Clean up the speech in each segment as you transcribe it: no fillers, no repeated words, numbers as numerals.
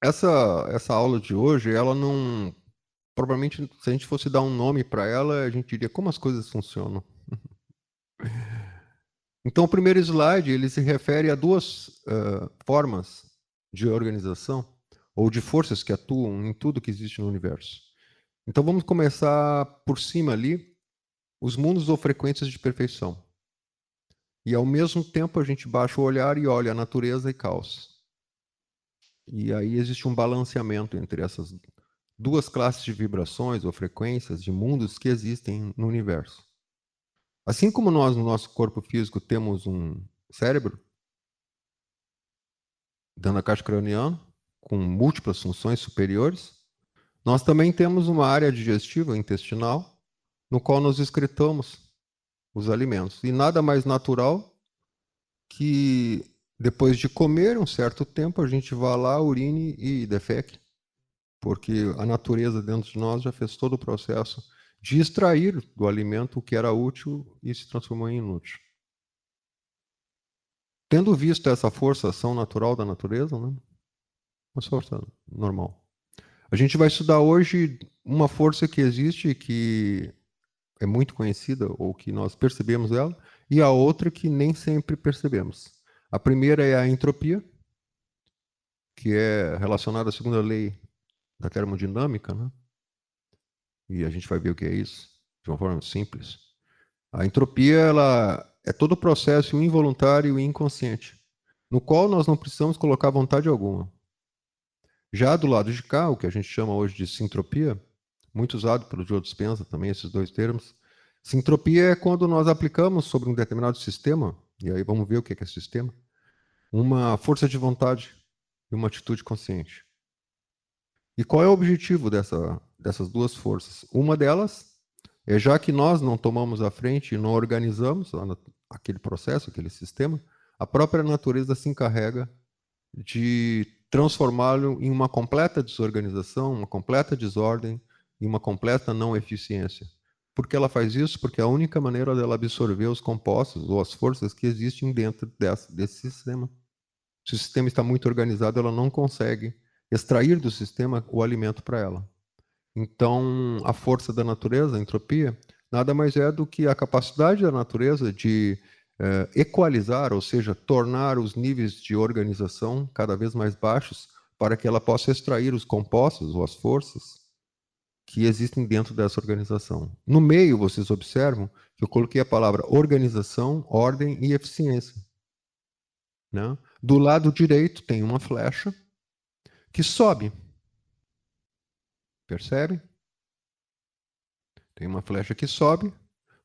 essa aula de hoje, ela não... Provavelmente, se a gente fosse dar um nome para ela, a gente diria como as coisas funcionam. Então, o primeiro slide, ele se refere a duas formas de organização, ou de forças que atuam em tudo que existe no universo. Então, vamos começar por cima ali, os mundos ou frequências de perfeição. E, ao mesmo tempo, a gente baixa o olhar e olha a natureza e caos. E aí existe um balanceamento entre essas duas classes de vibrações ou frequências de mundos que existem no universo. Assim como nós, no nosso corpo físico, temos um cérebro, dentro da caixa craniana, com múltiplas funções superiores, nós também temos uma área digestiva intestinal, no qual nós excretamos os alimentos. E nada mais natural que, depois de comer um certo tempo, a gente vá lá, urine e defeque, porque a natureza dentro de nós já fez todo o processo de extrair do alimento o que era útil e se transformou em inútil. Tendo visto essa força ação natural da natureza, né? Uma força normal. A gente vai estudar hoje uma força que existe, que é muito conhecida, ou que nós percebemos ela, e a outra que nem sempre percebemos. A primeira é a entropia, que é relacionada à segunda lei da termodinâmica, né? E a gente vai ver o que é isso, de uma forma simples. A entropia, ela é todo o processo involuntário e inconsciente, no qual nós não precisamos colocar vontade alguma. Já do lado de cá, o que a gente chama hoje de sintropia, muito usado pelo Joe Dispenza também, esses dois termos. Sintropia é quando nós aplicamos sobre um determinado sistema, e aí vamos ver o que é sistema, uma força de vontade e uma atitude consciente. E qual é o objetivo dessas duas forças? Uma delas é, já que nós não tomamos a frente e não organizamos aquele processo, aquele sistema, a própria natureza se encarrega de transformá-lo em uma completa desorganização, uma completa desordem e uma completa não eficiência. Por que ela faz isso? Porque é a única maneira dela absorver os compostos ou as forças que existem dentro desse sistema. Se o sistema está muito organizado, ela não consegue extrair do sistema o alimento para ela. Então, a força da natureza, a entropia, nada mais é do que a capacidade da natureza de equalizar, ou seja, tornar os níveis de organização cada vez mais baixos para que ela possa extrair os compostos ou as forças que existem dentro dessa organização. No meio, vocês observam que eu coloquei a palavra organização, ordem e eficiência, né? Do lado direito tem uma flecha que sobe. Percebe? Tem uma flecha que sobe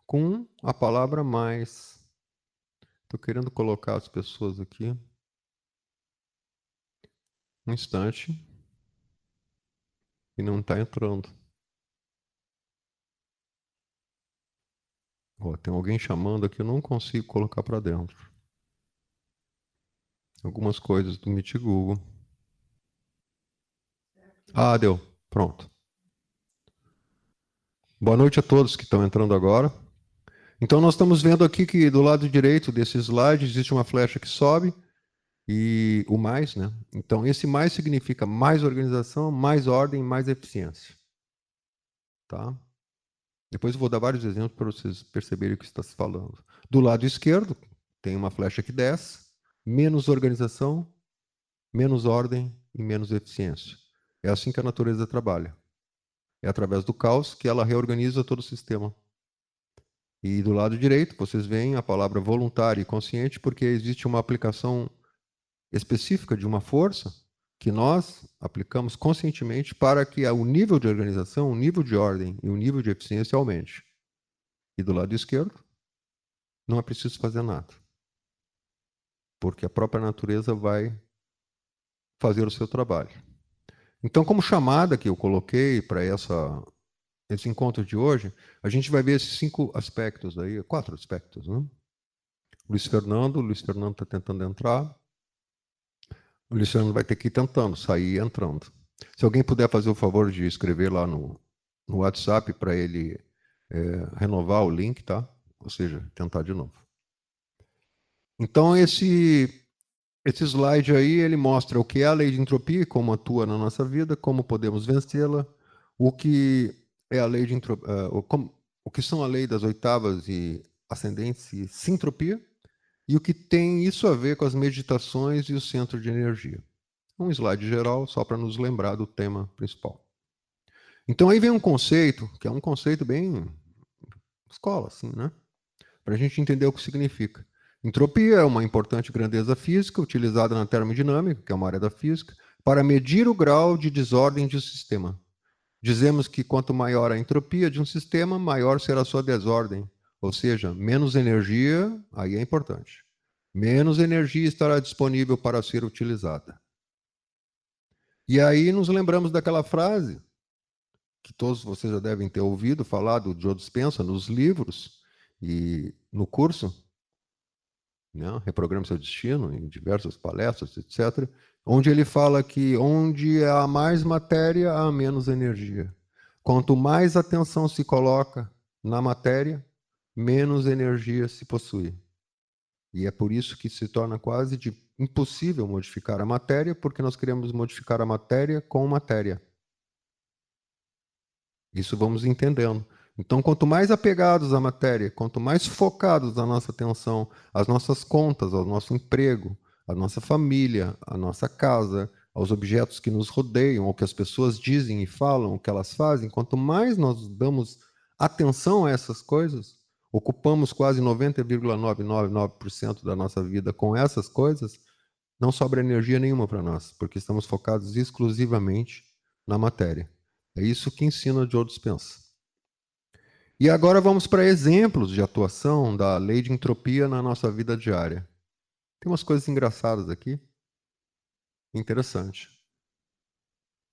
com a palavra mais. Estou querendo colocar as pessoas aqui. Um instante. E não está entrando. Oh, tem alguém chamando aqui, eu não consigo colocar para dentro. Algumas coisas do Meet Google. Ah, deu. Pronto. Boa noite a todos que estão entrando agora. Então, nós estamos vendo aqui que do lado direito desse slide existe uma flecha que sobe e o mais, né? Então, esse mais significa mais organização, mais ordem, mais eficiência. Tá? Depois eu vou dar vários exemplos para vocês perceberem o que está se falando. Do lado esquerdo, tem uma flecha que desce, menos organização, menos ordem e menos eficiência. É assim que a natureza trabalha. É através do caos que ela reorganiza todo o sistema. E do lado direito, vocês veem a palavra voluntário e consciente, porque existe uma aplicação específica de uma força que nós aplicamos conscientemente para que o nível de organização, o nível de ordem e o nível de eficiência aumente. E do lado esquerdo, não é preciso fazer nada, porque a própria natureza vai fazer o seu trabalho. Então, como chamada que eu coloquei para esse encontro de hoje, a gente vai ver esses 5 aspectos aí, 4 aspectos, né? Luiz Fernando está tentando entrar. O Luiz Fernando vai ter que ir tentando, sair e entrando. Se alguém puder fazer o favor de escrever lá no WhatsApp para ele renovar o link, tá? Ou seja, tentar de novo. Então, Esse slide aí, ele mostra o que é a lei de entropia, como atua na nossa vida, como podemos vencê-la, o que é a lei de entropia, o que são a lei das oitavas e ascendentes e sintropia, e o que tem isso a ver com as meditações e o centro de energia. Um slide geral, só para nos lembrar do tema principal. Então aí vem um conceito, que é um conceito bem escola, assim, né? Para a gente entender o que significa. Entropia é uma importante grandeza física utilizada na termodinâmica, que é uma área da física, para medir o grau de desordem de um sistema. Dizemos que quanto maior a entropia de um sistema, maior será a sua desordem. Ou seja, menos energia, aí é importante. Menos energia estará disponível para ser utilizada. E aí nos lembramos daquela frase que todos vocês já devem ter ouvido falar do Joe Dispenza nos livros e no curso, né? Reprograme seu destino, em diversas palestras, etc., onde ele fala que onde há mais matéria, há menos energia. Quanto mais atenção se coloca na matéria, menos energia se possui. E é por isso que se torna quase impossível modificar a matéria, porque nós queremos modificar a matéria com matéria. Isso vamos entendendo. Então, quanto mais apegados à matéria, quanto mais focados na nossa atenção, às nossas contas, ao nosso emprego, à nossa família, à nossa casa, aos objetos que nos rodeiam, ao que as pessoas dizem e falam, o que elas fazem, quanto mais nós damos atenção a essas coisas, ocupamos quase 90,999% da nossa vida com essas coisas, não sobra energia nenhuma para nós, porque estamos focados exclusivamente na matéria. É isso que ensina o Joe Dispenza. E agora vamos para exemplos de atuação da lei de entropia na nossa vida diária. Tem umas coisas engraçadas aqui. Interessante.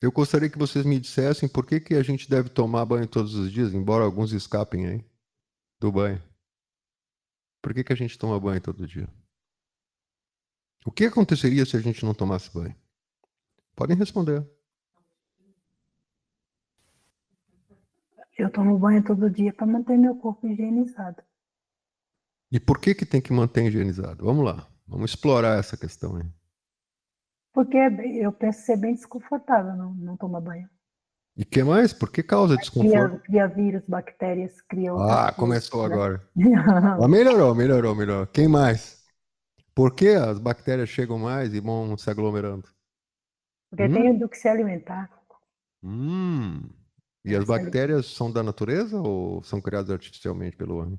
Eu gostaria que vocês me dissessem por que a gente deve tomar banho todos os dias, embora alguns escapem aí do banho. Por que a gente toma banho todo dia? O que aconteceria se a gente não tomasse banho? Podem responder. Eu tomo banho todo dia para manter meu corpo higienizado. E por que tem que manter higienizado? Vamos lá. Vamos explorar essa questão aí. Porque eu penso ser bem desconfortável não tomar banho. E que mais? Por que causa desconforto? Cria vírus, bactérias, cria outras coisas. Começou Né? agora. Melhorou. Quem mais? Por que as bactérias chegam mais e vão se aglomerando? Porque tem do que se alimentar. E as bactérias são da natureza ou são criadas artificialmente pelo homem?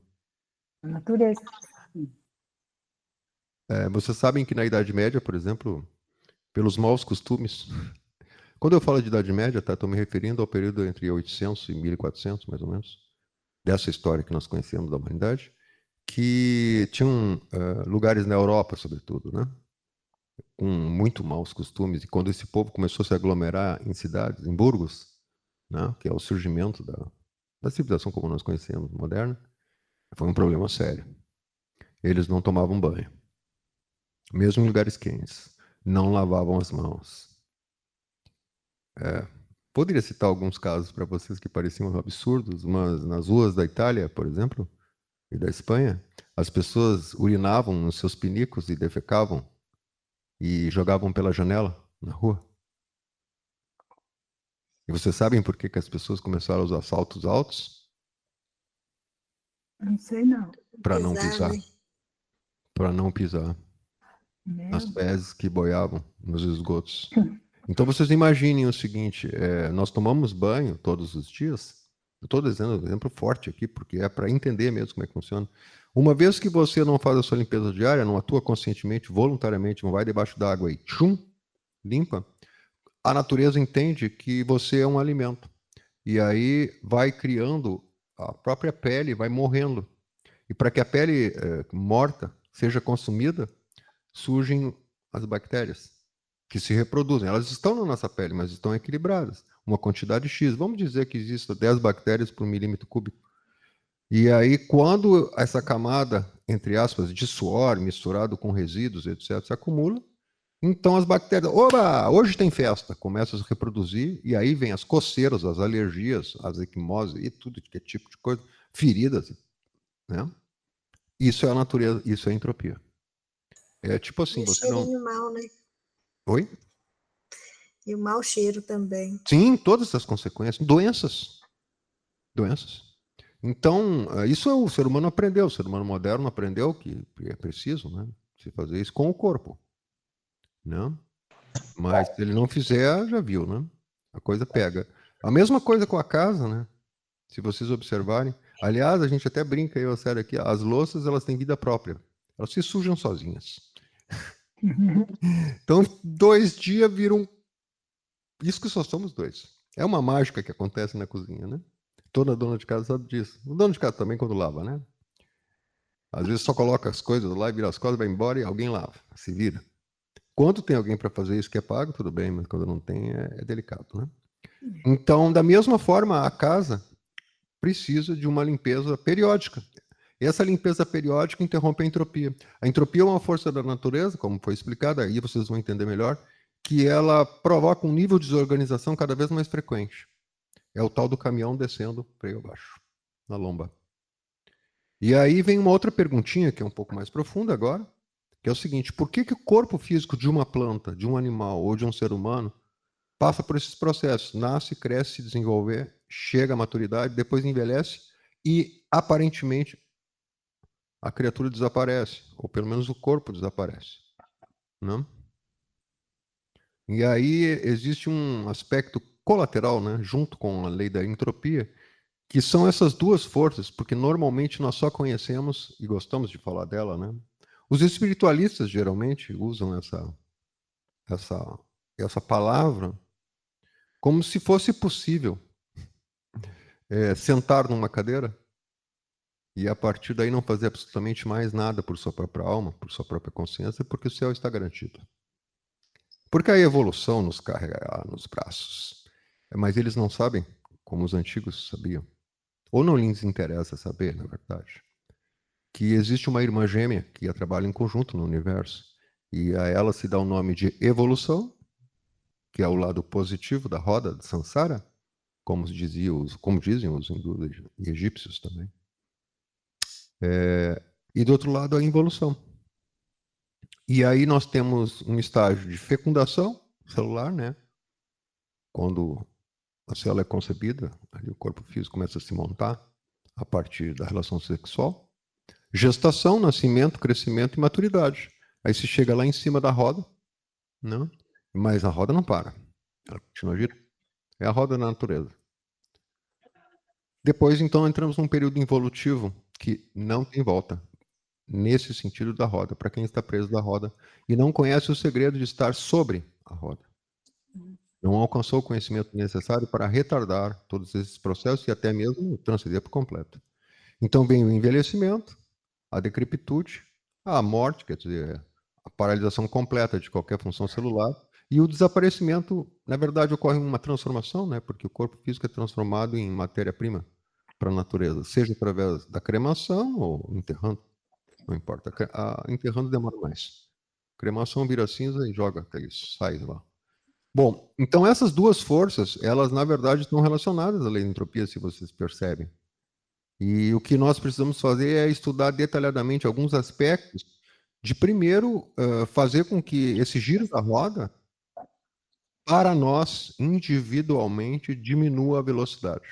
Da natureza. Vocês sabem que na Idade Média, por exemplo, pelos maus costumes, quando eu falo de Idade Média, estou me referindo ao período entre 800 e 1400, mais ou menos, dessa história que nós conhecemos da humanidade, que tinham lugares na Europa, sobretudo, né? Com muito maus costumes. E quando esse povo começou a se aglomerar em cidades, em burgos, né? Que é o surgimento da civilização como nós conhecemos, moderna, foi um problema sério. Eles não tomavam banho, mesmo em lugares quentes. Não lavavam as mãos. Poderia citar alguns casos para vocês que pareciam absurdos, mas nas ruas da Itália, por exemplo, e da Espanha, as pessoas urinavam nos seus pinicos e defecavam e jogavam pela janela na rua. E vocês sabem por que as pessoas começaram a usar saltos altos? Não sei não. Para não pisar. Para não pisar nas fezes que boiavam nos esgotos. Então vocês imaginem o seguinte, nós tomamos banho todos os dias. Eu estou dizendo um exemplo forte aqui, porque é para entender mesmo como é que funciona. Uma vez que você não faz a sua limpeza diária, não atua conscientemente, voluntariamente, não vai debaixo d'água e limpa, a natureza entende que você é um alimento. E aí vai criando a própria pele, vai morrendo. E para que a pele morta seja consumida, surgem as bactérias que se reproduzem. Elas estão na nossa pele, mas estão equilibradas. Uma quantidade X. Vamos dizer que exista 10 bactérias por milímetro cúbico. E aí, quando essa camada, entre aspas, de suor misturado com resíduos, etc., se acumula, então as bactérias, oba, hoje tem festa, começam a se reproduzir, e aí vem as coceiras, as alergias, as equimoses e tudo que é tipo de coisa, feridas, né? Isso é a natureza, isso é a entropia. É tipo assim, E o você não... cheirinho mal, né? Oi? E o mau cheiro também. Sim, todas as consequências. Doenças. Doenças. Então, isso o ser humano aprendeu, o ser humano moderno aprendeu que é preciso, né, se fazer isso com o corpo, né? Mas se ele não fizer, já viu, né? A coisa pega. A mesma coisa com a casa, né? Se vocês observarem. Aliás, a gente até brinca, eu, sério, aqui, as louças, elas têm vida própria. Elas se sujam sozinhas. Então, 2 dias viram... Isso que só somos dois. É uma mágica que acontece na cozinha, né? Toda dona de casa sabe disso. O dono de casa também, quando lava, né? Às vezes só coloca as coisas lá e vira as coisas, vai embora e alguém lava. Se vira. Quando tem alguém para fazer isso que é pago, tudo bem, mas quando não tem, é delicado, né? Então, da mesma forma, a casa precisa de uma limpeza periódica. E essa limpeza periódica interrompe a entropia. A entropia é uma força da natureza, como foi explicado, aí vocês vão entender melhor, que ela provoca um nível de desorganização cada vez mais frequente. É o tal do caminhão descendo freio abaixo, na lomba. E aí vem uma outra perguntinha, que é um pouco mais profunda agora, que é o seguinte: por que o corpo físico de uma planta, de um animal ou de um ser humano passa por esses processos? Nasce, cresce, se desenvolver, chega à maturidade, depois envelhece e, aparentemente, a criatura desaparece, ou pelo menos o corpo desaparece, né? E aí existe um aspecto colateral, né, junto com a lei da entropia, que são essas duas forças, porque normalmente nós só conhecemos e gostamos de falar dela, né? Os espiritualistas geralmente usam essa, essa palavra como se fosse possível sentar numa cadeira e a partir daí não fazer absolutamente mais nada por sua própria alma, por sua própria consciência, porque o céu está garantido. Porque a evolução nos carregará nos braços. Mas eles não sabem, como os antigos sabiam. Ou não lhes interessa saber, na verdade, que existe uma irmã gêmea que trabalha em conjunto no universo. E a ela se dá o nome de evolução, que é o lado positivo da roda de Sansara, como dizem os hindus e egípcios também. E do outro lado, a involução. E aí nós temos um estágio de fecundação celular, né? Quando a célula é concebida, ali o corpo físico começa a se montar a partir da relação sexual. Gestação, nascimento, crescimento e maturidade. Aí se chega lá em cima da roda, né? Mas a roda não para. Ela continua girando. É a roda da natureza. Depois, então, entramos num período involutivo que não tem volta. Nesse sentido da roda, para quem está preso da roda e não conhece o segredo de estar sobre a roda. Não alcançou o conhecimento necessário para retardar todos esses processos e até mesmo transcender por completo. Então vem o envelhecimento, a decrepitude, a morte, quer dizer, a paralisação completa de qualquer função celular, e o desaparecimento, na verdade, ocorre uma transformação, né? Porque o corpo físico é transformado em matéria-prima para a natureza, seja através da cremação ou enterrando, não importa. Enterrando demora mais. Cremação vira cinza e joga aqueles sais lá. Bom, então essas duas forças, elas na verdade estão relacionadas à lei da entropia, se vocês percebem. E o que nós precisamos fazer é estudar detalhadamente alguns aspectos de, primeiro, fazer com que esse giro da roda, para nós, individualmente, diminua a velocidade.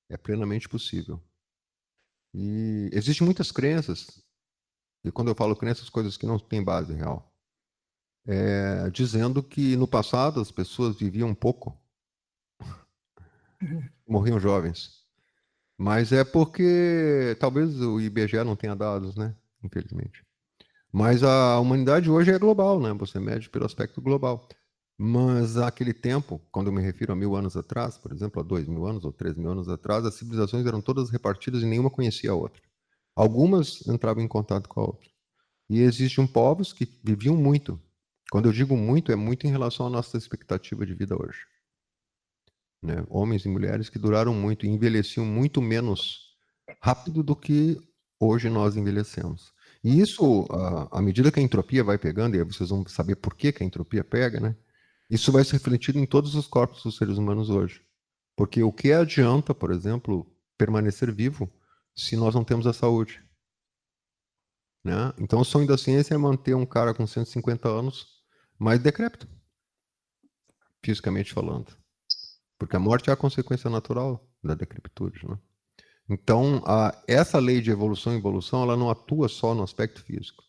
É plenamente possível. E existem muitas crenças, e quando eu falo crenças, coisas que não têm base real, dizendo que no passado as pessoas viviam pouco, morriam jovens. Mas é porque talvez o IBGE não tenha dados, né? Infelizmente. Mas a humanidade hoje é global, né? Você mede pelo aspecto global. Mas naquele tempo, quando eu me refiro a 1000 anos atrás, por exemplo, a 2000 anos ou 3000 anos atrás, as civilizações eram todas repartidas e nenhuma conhecia a outra. Algumas entravam em contato com a outra. E existiam povos que viviam muito. Quando eu digo muito, é muito em relação à nossa expectativa de vida hoje. Né? Homens e mulheres que duraram muito e envelheciam muito menos rápido do que hoje nós envelhecemos. E isso, à medida que a entropia vai pegando, e aí vocês vão saber por que a entropia pega, né? Isso vai se refletir em todos os corpos dos seres humanos hoje. Porque o que adianta, por exemplo, permanecer vivo se nós não temos a saúde? né? Então, o sonho da ciência é manter um cara com 150 anos mais decrépito, fisicamente falando. Porque a morte é a consequência natural da decrepitude, né? Então, essa lei de evolução e involução, ela não atua só no aspecto físico.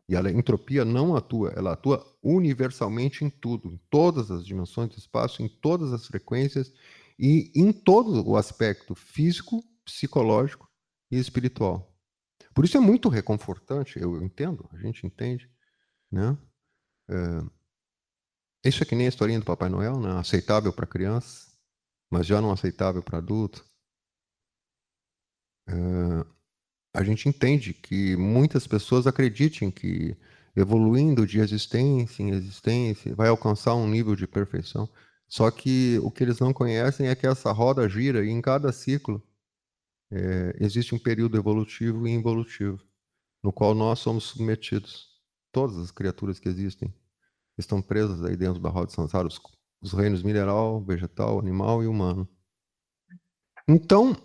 E a entropia não atua, ela atua universalmente em tudo, em todas as dimensões do espaço, em todas as frequências e em todo o aspecto físico, psicológico e espiritual. Por isso é muito reconfortante, eu entendo, a gente entende, né? Isso é que nem a historinha do Papai Noel, né? Aceitável para criança, mas já não aceitável para adulto. A gente entende que muitas pessoas acreditem que evoluindo de existência em existência vai alcançar um nível de perfeição. Só que o que eles não conhecem é que essa roda gira e em cada ciclo existe um período evolutivo e involutivo, no qual nós somos submetidos. Todas as criaturas que existem estão presas aí dentro da roda de samsara, os reinos mineral, vegetal, animal e humano. Então,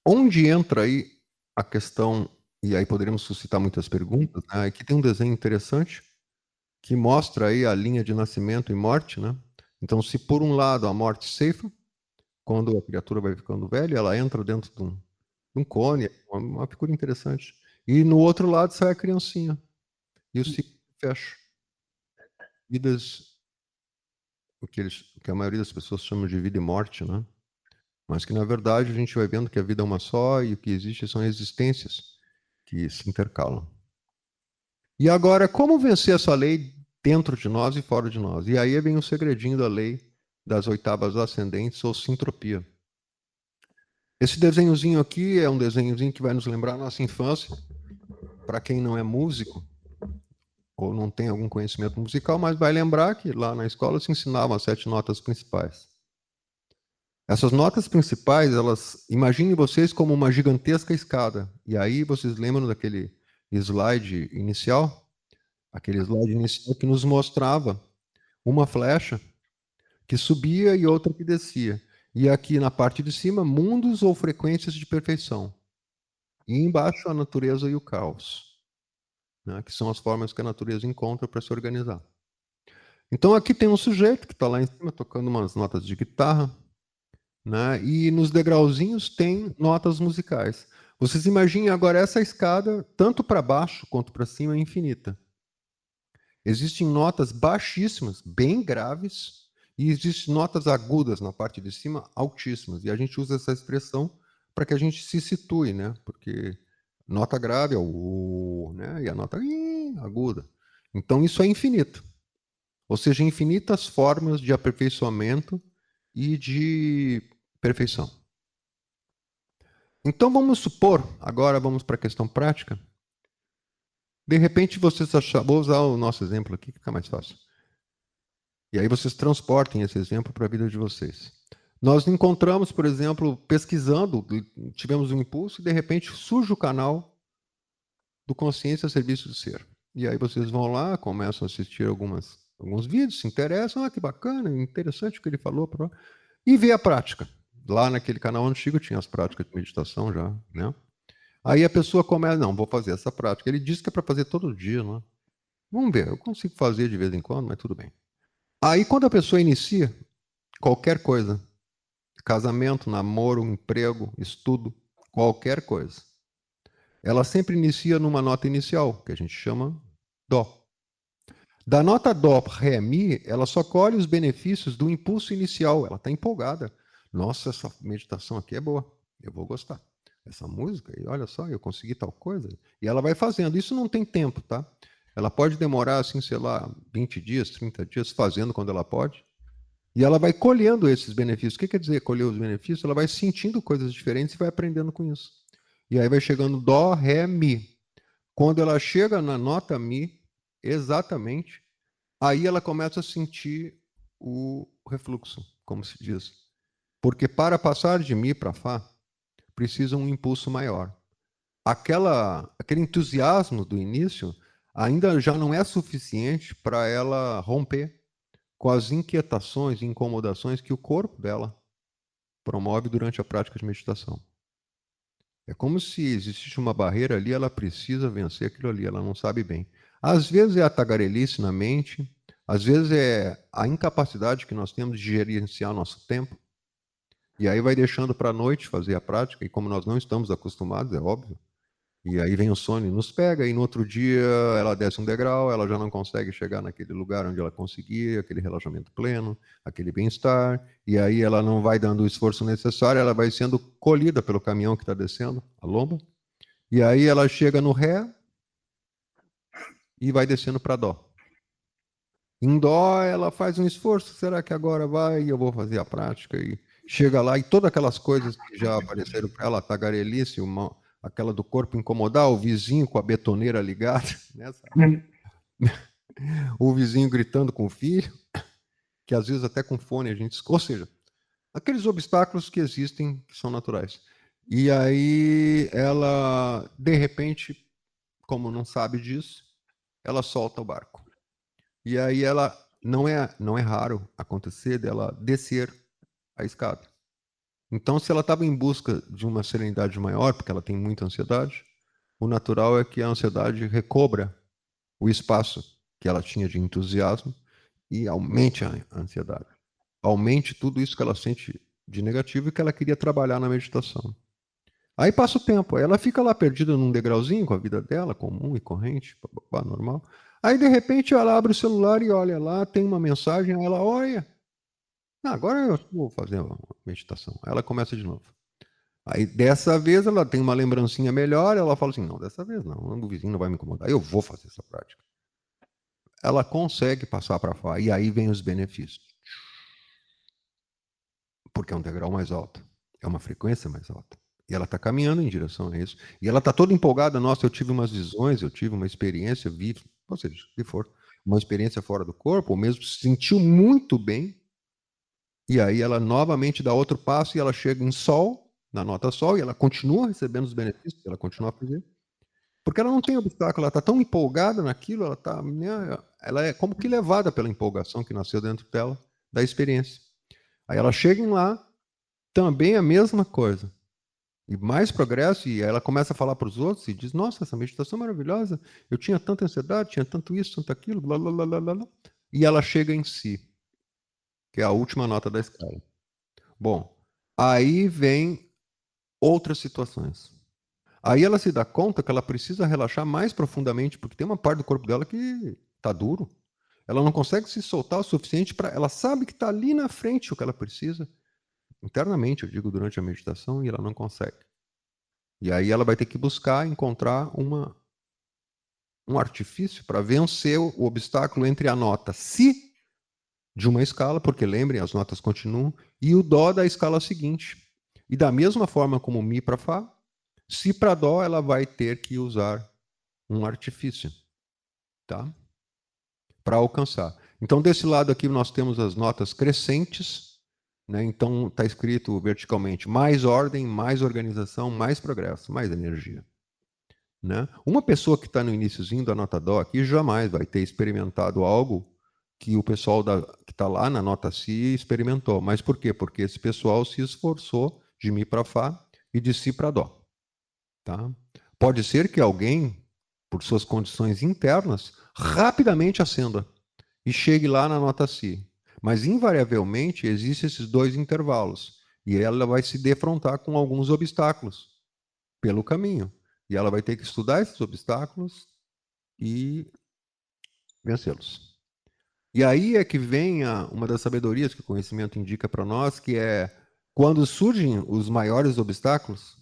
onde entra aí a questão, e aí poderíamos suscitar muitas perguntas, né? Aqui tem um desenho interessante que mostra aí a linha de nascimento e morte, né? Então, se por um lado a morte ceifa, quando a criatura vai ficando velha, ela entra dentro de um cone, uma figura interessante. E no outro lado sai a criancinha, e o ciclo fecha. Vidas, o que a maioria das pessoas chama de vida e morte, né? Mas que, na verdade, a gente vai vendo que a vida é uma só e o que existe são existências que se intercalam. E agora, como vencer essa lei dentro de nós e fora de nós? E aí vem o segredinho da lei das oitavas ascendentes ou sintropia. Esse desenhozinho aqui é um desenhozinho que vai nos lembrar a nossa infância. Para quem não é músico ou não tem algum conhecimento musical, mas vai lembrar que lá na escola se ensinavam as 7 notas principais. Essas notas principais, elas, imaginem vocês como uma gigantesca escada. E aí vocês lembram daquele slide inicial? Aquele slide inicial que nos mostrava uma flecha que subia e outra que descia. E aqui na parte de cima, mundos ou frequências de perfeição. E embaixo, a natureza e o caos, né, que são as formas que a natureza encontra para se organizar. Então aqui tem um sujeito que está lá em cima tocando umas notas de guitarra, né, e nos degrauzinhos tem notas musicais. Vocês imaginem agora essa escada, tanto para baixo quanto para cima, é infinita. Existem notas baixíssimas, bem graves, e existem notas agudas na parte de cima, altíssimas. E a gente usa essa expressão para que a gente se situe, né? Porque nota grave é o, né? E a nota aguda. Então isso é infinito. Ou seja, infinitas formas de aperfeiçoamento e de perfeição. Então vamos supor, agora vamos para a questão prática. De repente vocês acharam, vou usar o nosso exemplo aqui, que fica mais fácil. E aí vocês transportem esse exemplo para a vida de vocês. Nós encontramos, por exemplo, pesquisando, tivemos um impulso e de repente surge o canal do Consciência a Serviço do Ser. E aí vocês vão lá, começam a assistir alguns vídeos, se interessam, que bacana, interessante o que ele falou, e vê a prática. Lá naquele canal antigo tinha as práticas de meditação já, né? Aí a pessoa começa, não, vou fazer essa prática. Ele diz que é para fazer todo dia, né? Vamos ver, eu consigo fazer de vez em quando, mas tudo bem. Aí quando a pessoa inicia qualquer coisa, casamento, namoro, emprego, estudo, qualquer coisa, ela sempre inicia numa nota inicial, que a gente chama Dó. Da nota Dó, Ré, Mi, ela só colhe os benefícios do impulso inicial. Ela está empolgada. Nossa, essa meditação aqui é boa. Eu vou gostar. Essa música, e olha só, eu consegui tal coisa. E ela vai fazendo. Isso não tem tempo, tá? Ela pode demorar, assim, sei lá, 20 dias, 30 dias, fazendo quando ela pode. E ela vai colhendo esses benefícios. O que quer dizer colher os benefícios? Ela vai sentindo coisas diferentes e vai aprendendo com isso. E aí vai chegando Dó, Ré, Mi. Quando ela chega na nota Mi, exatamente, aí ela começa a sentir o refluxo, como se diz. Porque para passar de Mi para Fá, precisa um impulso maior. Aquele entusiasmo do início ainda já não é suficiente para ela romper com as inquietações e incomodações que o corpo dela promove durante a prática de meditação. É como se existisse uma barreira ali, ela precisa vencer aquilo ali, ela não sabe bem. Às vezes é a tagarelice na mente, às vezes é a incapacidade que nós temos de gerenciar nosso tempo, e aí vai deixando para a noite fazer a prática, e como nós não estamos acostumados, é óbvio, e aí vem o sono e nos pega, e no outro dia ela desce um degrau, ela já não consegue chegar naquele lugar onde ela conseguia, aquele relaxamento pleno, aquele bem-estar, e aí ela não vai dando o esforço necessário, ela vai sendo colhida pelo caminhão que está descendo, a lomba, e aí ela chega no ré e vai descendo para dó. Em dó, ela faz um esforço, será que agora vai e eu vou fazer a prática? E chega lá e todas aquelas coisas que já apareceram para ela, a tagarelice, aquela do corpo incomodar, o vizinho com a betoneira ligada, né? O vizinho gritando com o filho, que às vezes até com fone a gente... Ou seja, aqueles obstáculos que existem, que são naturais. E aí ela, de repente, como não sabe disso, ela solta o barco. E aí ela não é raro acontecer dela descer a escada. Então, se ela estava em busca de uma serenidade maior, porque ela tem muita ansiedade, o natural é que a ansiedade recobra o espaço que ela tinha de entusiasmo e aumente a ansiedade. Aumente tudo isso que ela sente de negativo e que ela queria trabalhar na meditação. Aí passa o tempo, aí ela fica lá perdida num degrauzinho com a vida dela, comum e corrente, normal. Aí, de repente, ela abre o celular e olha lá, tem uma mensagem, aí ela olha. Agora eu vou fazer uma meditação. Aí ela começa de novo. Aí, dessa vez, ela tem uma lembrancinha melhor, ela fala assim, não, dessa vez não, o vizinho não vai me incomodar, eu vou fazer essa prática. Ela consegue passar para fora, e aí vem os benefícios. Porque é um degrau mais alto, é uma frequência mais alta. E ela está caminhando em direção a isso. E ela está toda empolgada. Nossa, eu tive umas visões, eu tive uma experiência, ou seja, o que for, uma experiência fora do corpo, ou mesmo se sentiu muito bem. E aí ela novamente dá outro passo e ela chega em Sol, na nota Sol, e ela continua recebendo os benefícios, ela continua a fazer. Porque ela não tem obstáculo, ela está tão empolgada naquilo, ela é como que levada pela empolgação que nasceu dentro dela, da experiência. Aí ela chega em lá, também a mesma coisa. E mais progresso, e ela começa a falar para os outros e diz, nossa, essa meditação é maravilhosa, eu tinha tanta ansiedade, tinha tanto isso, tanto aquilo, blá, blá, blá, blá, blá. E ela chega em si, que é a última nota da escala. Bom, aí vem outras situações. Aí ela se dá conta que ela precisa relaxar mais profundamente, porque tem uma parte do corpo dela que está duro. Ela não consegue se soltar o suficiente para... Ela sabe que está ali na frente o que ela precisa. Internamente, eu digo, durante a meditação, e ela não consegue. E aí ela vai ter que buscar encontrar um artifício para vencer o obstáculo entre a nota Si de uma escala, porque lembrem, as notas continuam, e o Dó da escala seguinte. E da mesma forma como Mi para Fá, Si para Dó, ela vai ter que usar um artifício, tá? Para alcançar. Então, desse lado aqui, nós temos as notas crescentes, né? Então, está escrito verticalmente, mais ordem, mais organização, mais progresso, mais energia. Né? Uma pessoa que está no iniciozinho da nota Dó aqui jamais vai ter experimentado algo que o pessoal que está lá na nota Si experimentou. Mas por quê? Porque esse pessoal se esforçou de Mi para Fá e de Si para Dó. Tá? Pode ser que alguém, por suas condições internas, rapidamente acenda e chegue lá na nota Si. Mas, invariavelmente, existem esses dois intervalos. E ela vai se defrontar com alguns obstáculos pelo caminho. E ela vai ter que estudar esses obstáculos e vencê-los. E aí é que vem uma das sabedorias que o conhecimento indica para nós, que é quando surgem os maiores obstáculos,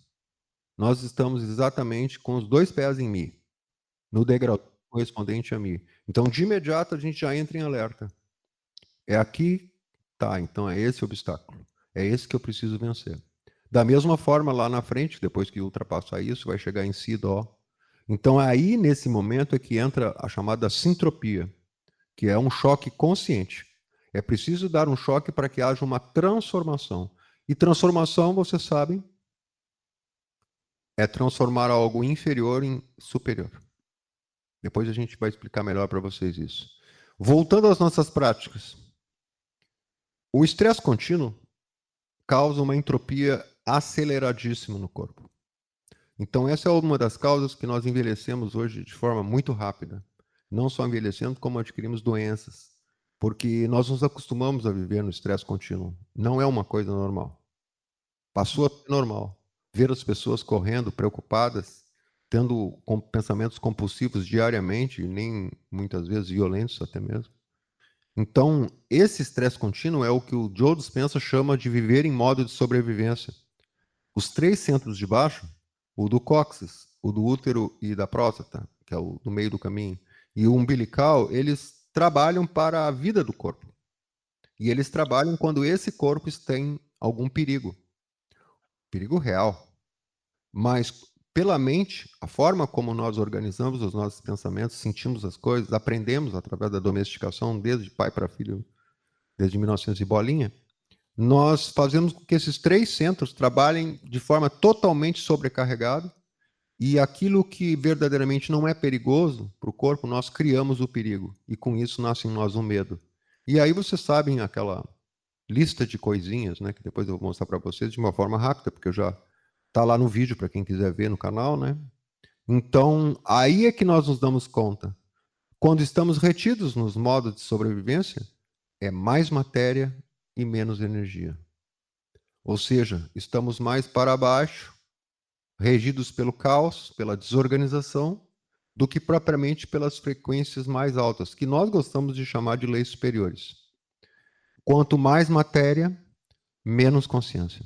nós estamos exatamente com os dois pés em Mi, no degrau correspondente a Mi. Então, de imediato, a gente já entra em alerta. É aqui, tá, então é esse o obstáculo. É esse que eu preciso vencer. Da mesma forma, lá na frente, depois que ultrapassar isso, vai chegar em Si, Dó. Então, aí, nesse momento, é que entra a chamada sintropia, que é um choque consciente. É preciso dar um choque para que haja uma transformação. E transformação, vocês sabem, é transformar algo inferior em superior. Depois a gente vai explicar melhor para vocês isso. Voltando às nossas práticas. O estresse contínuo causa uma entropia aceleradíssima no corpo. Então, essa é uma das causas que nós envelhecemos hoje de forma muito rápida. Não só envelhecendo, como adquirimos doenças. Porque nós nos acostumamos a viver no estresse contínuo. Não é uma coisa normal. Passou a ser normal. Ver as pessoas correndo, preocupadas, tendo pensamentos compulsivos diariamente, e nem muitas vezes violentos até mesmo. Então, esse estresse contínuo é o que o Joe Dispenza chama de viver em modo de sobrevivência. Os 3 centros de baixo, o do cóccix, o do útero e da próstata, que é o do meio do caminho, e o umbilical, eles trabalham para a vida do corpo. E eles trabalham quando esse corpo tem algum perigo. Perigo real. Mas pela mente, a forma como nós organizamos os nossos pensamentos, sentimos as coisas, aprendemos através da domesticação, desde pai para filho, desde 1900 e bolinha, nós fazemos com que esses 3 centros trabalhem de forma totalmente sobrecarregada e aquilo que verdadeiramente não é perigoso para o corpo, nós criamos o perigo. E com isso nasce em nós um medo. E aí vocês sabem aquela lista de coisinhas, né, que depois eu vou mostrar para vocês de uma forma rápida, porque eu já está lá no vídeo para quem quiser ver no canal, né? Então, aí é que nós nos damos conta. Quando estamos retidos nos modos de sobrevivência, é mais matéria e menos energia. Ou seja, estamos mais para baixo, regidos pelo caos, pela desorganização, do que propriamente pelas frequências mais altas, que nós gostamos de chamar de leis superiores. Quanto mais matéria, menos consciência.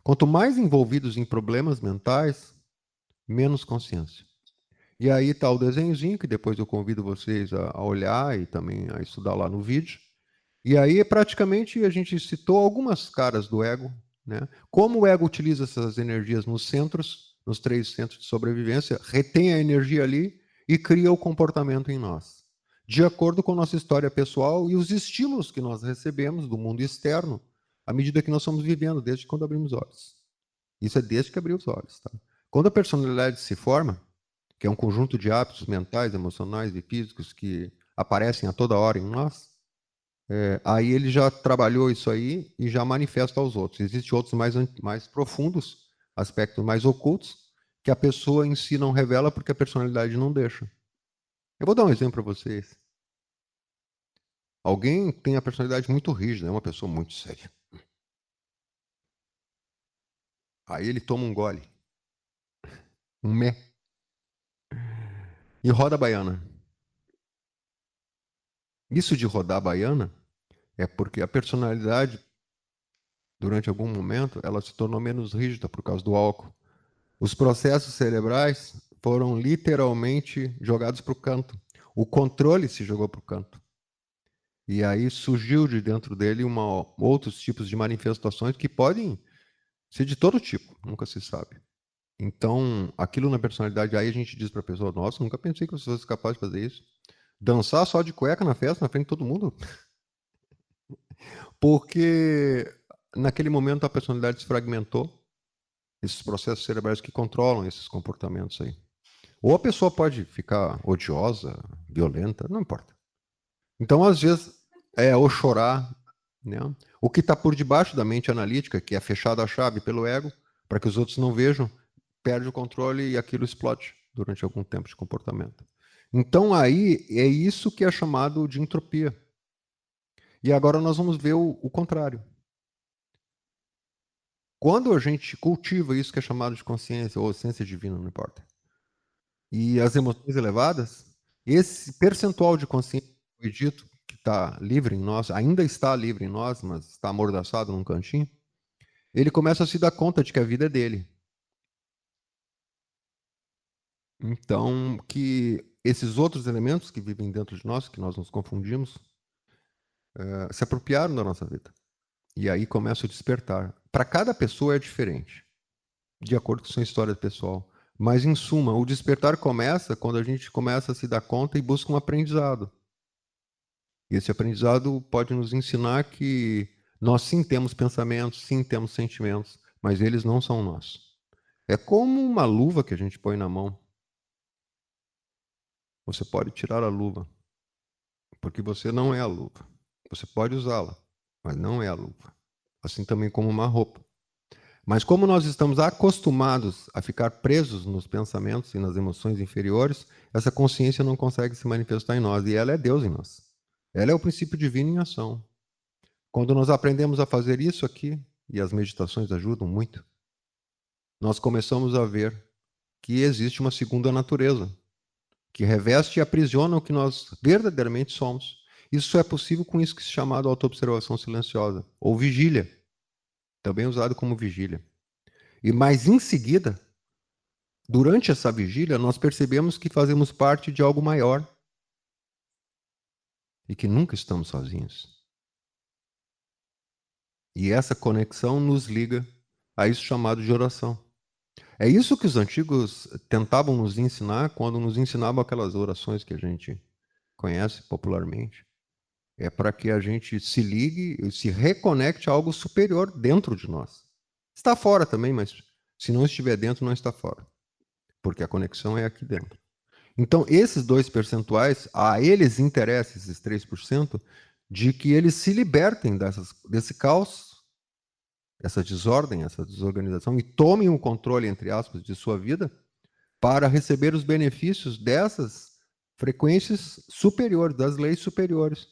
Quanto mais envolvidos em problemas mentais, menos consciência. E aí está o desenhozinho, que depois eu convido vocês a olhar e também a estudar lá no vídeo. E aí, praticamente, a gente citou algumas caras do ego, né? Como o ego utiliza essas energias nos centros, nos 3 centros de sobrevivência, retém a energia ali e cria o comportamento em nós, de acordo com a nossa história pessoal e os estímulos que nós recebemos do mundo externo, à medida que nós estamos vivendo, desde quando abrimos os olhos. Isso é desde que abrimos os olhos. Tá? Quando a personalidade se forma, que é um conjunto de hábitos mentais, emocionais e físicos que aparecem a toda hora em nós, aí ele já trabalhou isso aí e já manifesta aos outros. Existem outros mais profundos, aspectos mais ocultos, que a pessoa em si não revela porque a personalidade não deixa. Eu vou dar um exemplo para vocês. Alguém tem a personalidade muito rígida, é uma pessoa muito séria. Aí ele toma um gole, um mé, e roda a baiana. Isso de rodar a baiana é porque a personalidade, durante algum momento, ela se tornou menos rígida por causa do álcool. Os processos cerebrais foram literalmente jogados para o canto. O controle se jogou para o canto. E aí surgiu de dentro dele outros tipos de manifestações que podem ser de todo tipo, nunca se sabe. Então, aquilo na personalidade, aí a gente diz para a pessoa, nossa, nunca pensei que você fosse capaz de fazer isso. Dançar só de cueca na festa, na frente de todo mundo. Porque naquele momento a personalidade se fragmentou, esses processos cerebrais que controlam esses comportamentos aí. Ou a pessoa pode ficar odiosa, violenta, não importa. Então, às vezes, ou chorar, né? O que está por debaixo da mente analítica, que é fechada a chave pelo ego, para que os outros não vejam, perde o controle e aquilo explode durante algum tempo de comportamento. Então, aí, é isso que é chamado de entropia. E agora nós vamos ver o contrário. Quando a gente cultiva isso que é chamado de consciência, ou essência divina, não importa, e as emoções elevadas, esse percentual de consciência que foi dito, que está livre em nós, ainda está livre em nós, mas está amordaçado num cantinho, ele começa a se dar conta de que a vida é dele. Então, que esses outros elementos que vivem dentro de nós, que nós nos confundimos, se apropriaram da nossa vida. E aí começa o despertar. Para cada pessoa é diferente, de acordo com sua história pessoal. Mas, em suma, o despertar começa quando a gente começa a se dar conta e busca um aprendizado. E esse aprendizado pode nos ensinar que nós sim temos pensamentos, sim temos sentimentos, mas eles não são nossos. É como uma luva que a gente põe na mão. Você pode tirar a luva, porque você não é a luva. Você pode usá-la, mas não é a luva. Assim também como uma roupa. Mas como nós estamos acostumados a ficar presos nos pensamentos e nas emoções inferiores, essa consciência não consegue se manifestar em nós. E ela é Deus em nós. Ela é o princípio divino em ação. Quando nós aprendemos a fazer isso aqui, e as meditações ajudam muito, nós começamos a ver que existe uma segunda natureza, que reveste e aprisiona o que nós verdadeiramente somos. Isso é possível com isso que se chama de autoobservação silenciosa, ou vigília, também usado como vigília. E mais em seguida, durante essa vigília, nós percebemos que fazemos parte de algo maior e que nunca estamos sozinhos. E essa conexão nos liga a isso chamado de oração. É isso que os antigos tentavam nos ensinar quando nos ensinavam aquelas orações que a gente conhece popularmente. É para que a gente se ligue e se reconecte a algo superior dentro de nós. Está fora também, mas se não estiver dentro, não está fora. Porque a conexão é aqui dentro. Então, esses 2 percentuais, a eles interessa, esses 3%, de que eles se libertem desse caos, essa desordem, essa desorganização, e tomem o controle, entre aspas, de sua vida para receber os benefícios dessas frequências superiores, das leis superiores.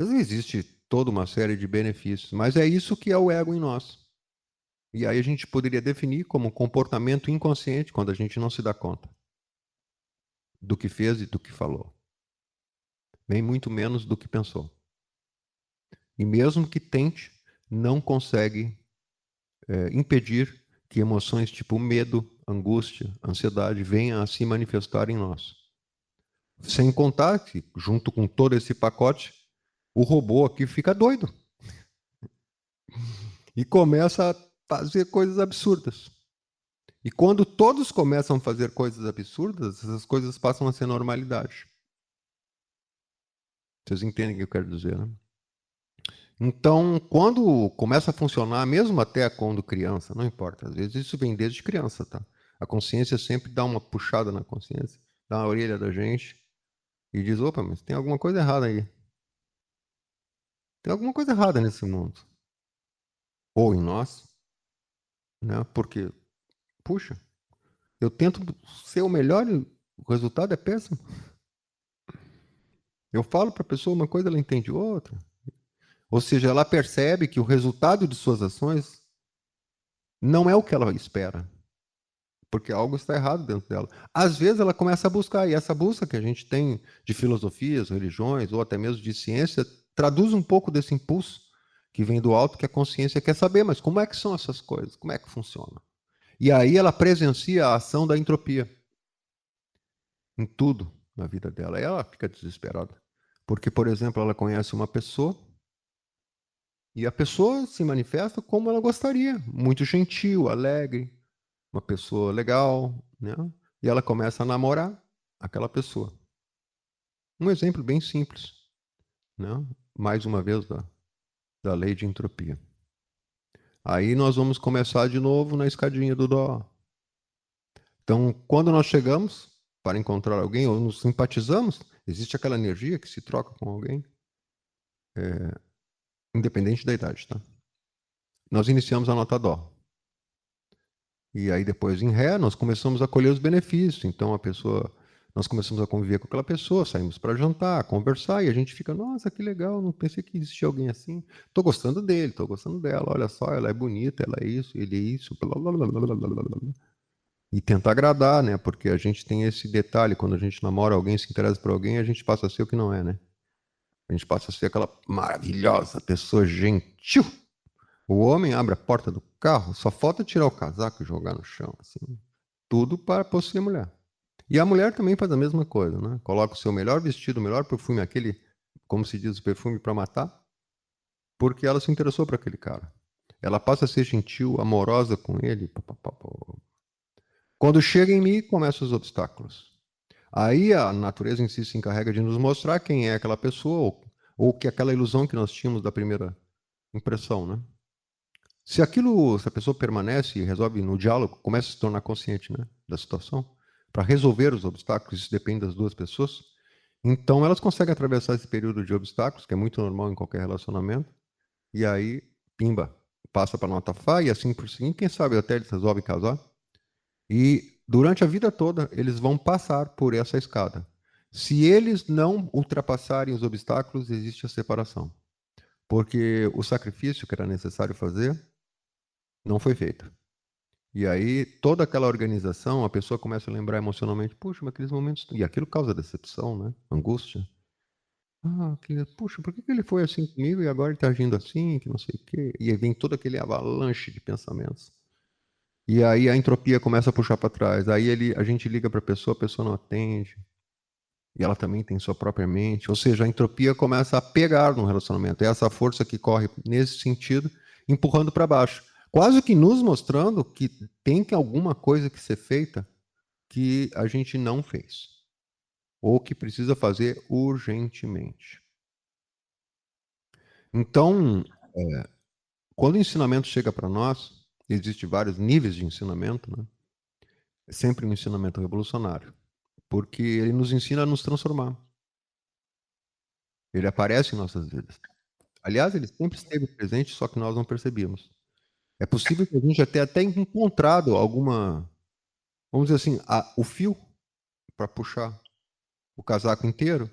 Existe toda uma série de benefícios, mas é isso que é o ego em nós. E aí a gente poderia definir como comportamento inconsciente quando a gente não se dá conta do que fez e do que falou. Nem muito menos do que pensou. E mesmo que tente, não consegue impedir que emoções tipo medo, angústia, ansiedade venham a se manifestar em nós. Sem contar que, junto com todo esse pacote, o robô aqui fica doido. E começa a fazer coisas absurdas. E quando todos começam a fazer coisas absurdas, essas coisas passam a ser normalidade. Vocês entendem o que eu quero dizer, né? Então, quando começa a funcionar, mesmo até quando criança, não importa, às vezes isso vem desde criança, tá? A consciência sempre dá uma puxada na consciência, dá na orelha da gente e diz, opa, mas tem alguma coisa errada aí. Tem alguma coisa errada nesse mundo. Ou em nós, né? Porque, puxa, eu tento ser o melhor e o resultado é péssimo. Eu falo para a pessoa uma coisa, ela entende outra. Ou seja, ela percebe que o resultado de suas ações não é o que ela espera, porque algo está errado dentro dela. Às vezes ela começa a buscar, e essa busca que a gente tem de filosofias, religiões, ou até mesmo de ciência, traduz um pouco desse impulso que vem do alto, que a consciência quer saber, mas como é que são essas coisas? Como é que funciona? E aí ela presencia a ação da entropia em tudo na vida dela. E ela fica desesperada. Porque, por exemplo, ela conhece uma pessoa e a pessoa se manifesta como ela gostaria, muito gentil, alegre, uma pessoa legal, né? E ela começa a namorar aquela pessoa. Um exemplo bem simples, né? Mais uma vez da lei de entropia. Aí nós vamos começar de novo na escadinha do dó. Então, quando nós chegamos para encontrar alguém ou nos simpatizamos, existe aquela energia que se troca com alguém, independente da idade, tá? Nós iniciamos a nota dó. E aí depois em ré nós começamos a colher os benefícios. Então a pessoa, nós começamos a conviver com aquela pessoa, saímos para jantar, conversar e a gente fica, nossa, que legal, não pensei que existia alguém assim. Estou gostando dele, estou gostando dela. Olha só, ela é bonita, ela é isso, ele é isso, blá, blá, blá, blá, blá, blá, blá. E tentar agradar, né? Porque a gente tem esse detalhe, quando a gente namora alguém, se interessa por alguém, a gente passa a ser o que não é, né? A gente passa a ser aquela maravilhosa pessoa gentil. O homem abre a porta do carro, só falta tirar o casaco e jogar no chão, assim. Tudo para possuir a mulher. E a mulher também faz a mesma coisa, né? Coloca o seu melhor vestido, o melhor perfume, aquele, como se diz, o perfume para matar, porque ela se interessou por aquele cara. Ela passa a ser gentil, amorosa com ele. Quando chega em mim, começam os obstáculos. Aí a natureza em si se encarrega de nos mostrar quem é aquela pessoa ou que aquela ilusão que nós tínhamos da primeira impressão, né? Se a pessoa permanece e resolve no diálogo, começa a se tornar consciente, né, da situação, para resolver os obstáculos, isso depende das duas pessoas, então elas conseguem atravessar esse período de obstáculos, que é muito normal em qualquer relacionamento, e aí, pimba, passa para nota Fá e assim por seguinte, quem sabe até eles resolvem casar. E durante a vida toda, eles vão passar por essa escada. Se eles não ultrapassarem os obstáculos, existe a separação. Porque o sacrifício que era necessário fazer não foi feito. E aí, toda aquela organização, a pessoa começa a lembrar emocionalmente, puxa, mas aqueles momentos... E aquilo causa decepção, né? Angústia. Puxa, por que ele foi assim comigo e agora ele está agindo assim, que não sei o quê? E aí vem todo aquele avalanche de pensamentos. E aí a entropia começa a puxar para trás. Aí a gente liga para a pessoa não atende. E ela também tem sua própria mente. Ou seja, a entropia começa a pegar no relacionamento. É essa força que corre nesse sentido, empurrando para baixo. Quase que nos mostrando que tem alguma coisa que ser feita que a gente não fez. Ou que precisa fazer urgentemente. Então, quando o ensinamento chega para nós, existem vários níveis de ensinamento, né? É sempre um ensinamento revolucionário, porque ele nos ensina a nos transformar. Ele aparece em nossas vidas. Aliás, ele sempre esteve presente, só que nós não percebíamos. É possível que a gente até encontrado alguma, vamos dizer assim, o fio para puxar o casaco inteiro,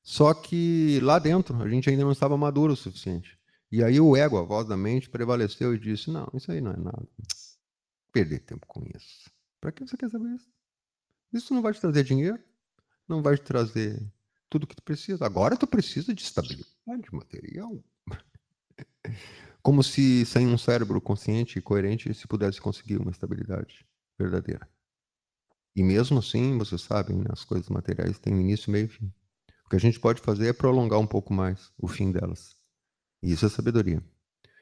só que lá dentro a gente ainda não estava maduro o suficiente. E aí o ego, a voz da mente, prevaleceu e disse, não, isso aí não é nada. Perder tempo com isso. Para que você quer saber isso? Isso não vai te trazer dinheiro, não vai te trazer tudo que tu precisa. Agora tu precisa de estabilidade material. Como se sem um cérebro consciente e coerente se pudesse conseguir uma estabilidade verdadeira. E mesmo assim, vocês sabem, né, as coisas materiais têm início, meio e fim. O que a gente pode fazer é prolongar um pouco mais o fim delas. E isso é sabedoria.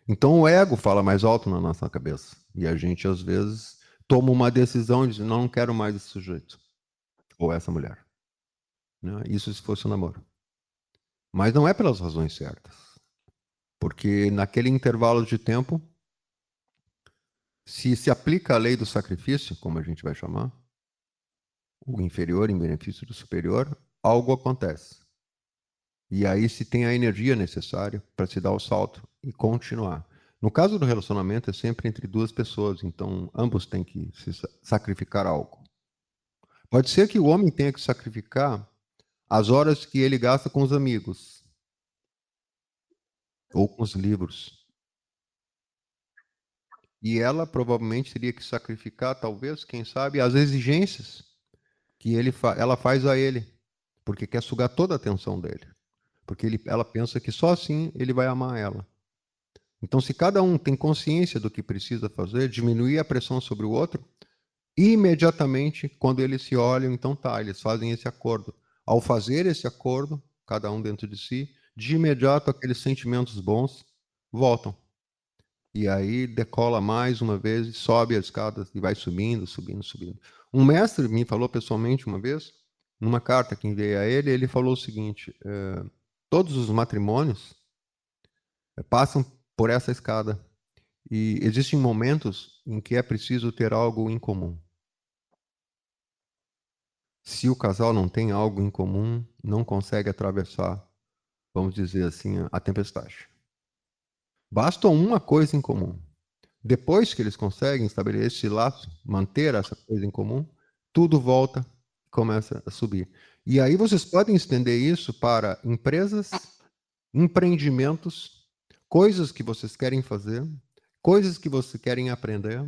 Então o ego fala mais alto na nossa cabeça. E a gente, às vezes, toma uma decisão e diz, não quero mais esse sujeito. Ou essa mulher. Né? Isso se fosse um namoro. Mas não é pelas razões certas. Porque naquele intervalo de tempo, se aplica a lei do sacrifício, como a gente vai chamar, o inferior em benefício do superior, algo acontece. E aí se tem a energia necessária para se dar o salto e continuar. No caso do relacionamento, é sempre entre duas pessoas, então ambos têm que se sacrificar algo. Pode ser que o homem tenha que sacrificar as horas que ele gasta com os amigos ou com os livros. E ela provavelmente teria que sacrificar, talvez, quem sabe, as exigências que ela faz a ele, porque quer sugar toda a atenção dele. Porque ela pensa que só assim ele vai amar ela. Então, se cada um tem consciência do que precisa fazer, diminuir a pressão sobre o outro, imediatamente, quando eles se olham, então tá, eles fazem esse acordo. Ao fazer esse acordo, cada um dentro de si, de imediato aqueles sentimentos bons voltam. E aí decola mais uma vez, e sobe as escadas e vai subindo, subindo, subindo. Um mestre me falou pessoalmente uma vez, numa carta que enviei a ele, ele falou o seguinte, todos os matrimônios passam por essa escada e existem momentos em que é preciso ter algo em comum. Se o casal não tem algo em comum, não consegue atravessar, vamos dizer assim, a tempestade. Basta uma coisa em comum. Depois que eles conseguem estabelecer esse laço, manter essa coisa em comum, tudo volta e começa a subir. E aí vocês podem estender isso para empresas, empreendimentos, coisas que vocês querem fazer, coisas que vocês querem aprender,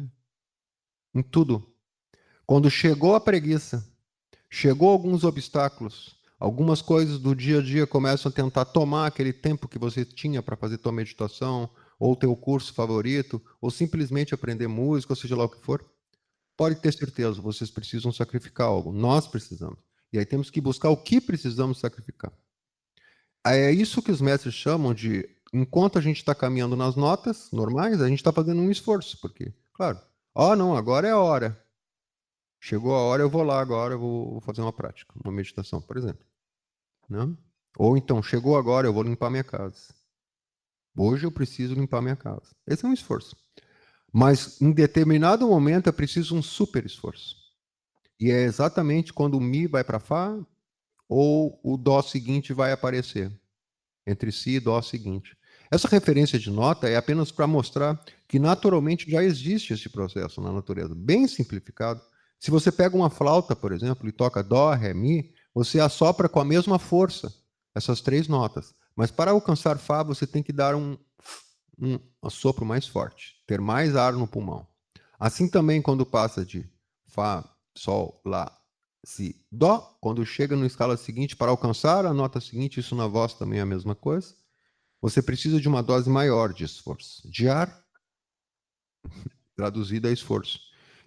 em tudo. Quando chegou a preguiça, chegou alguns obstáculos, algumas coisas do dia a dia começam a tentar tomar aquele tempo que você tinha para fazer tua meditação, ou teu curso favorito, ou simplesmente aprender música, ou seja lá o que for, pode ter certeza, vocês precisam sacrificar algo. Nós precisamos. E aí temos que buscar o que precisamos sacrificar. É isso que os mestres chamam de, enquanto a gente está caminhando nas notas normais, a gente está fazendo um esforço, porque, claro, não, agora é a hora. Chegou a hora, eu vou lá agora, eu vou fazer uma prática, uma meditação, por exemplo. Né? Ou então, chegou agora, eu vou limpar minha casa. Hoje eu preciso limpar minha casa. Esse é um esforço. Mas em determinado momento é preciso um super esforço. E é exatamente quando o Mi vai para Fá ou o Dó seguinte vai aparecer. Entre Si e Dó seguinte. Essa referência de nota é apenas para mostrar que naturalmente já existe esse processo na natureza, bem simplificado. Se você pega uma flauta, por exemplo, e toca dó, ré, mi, você assopra com a mesma força essas 3 notas. Mas para alcançar fá, você tem que dar um assopro mais forte, ter mais ar no pulmão. Assim também quando passa de fá, sol, lá, si, dó, quando chega na escala seguinte, para alcançar a nota seguinte, isso na voz também é a mesma coisa, você precisa de uma dose maior de esforço, de ar traduzido a esforço.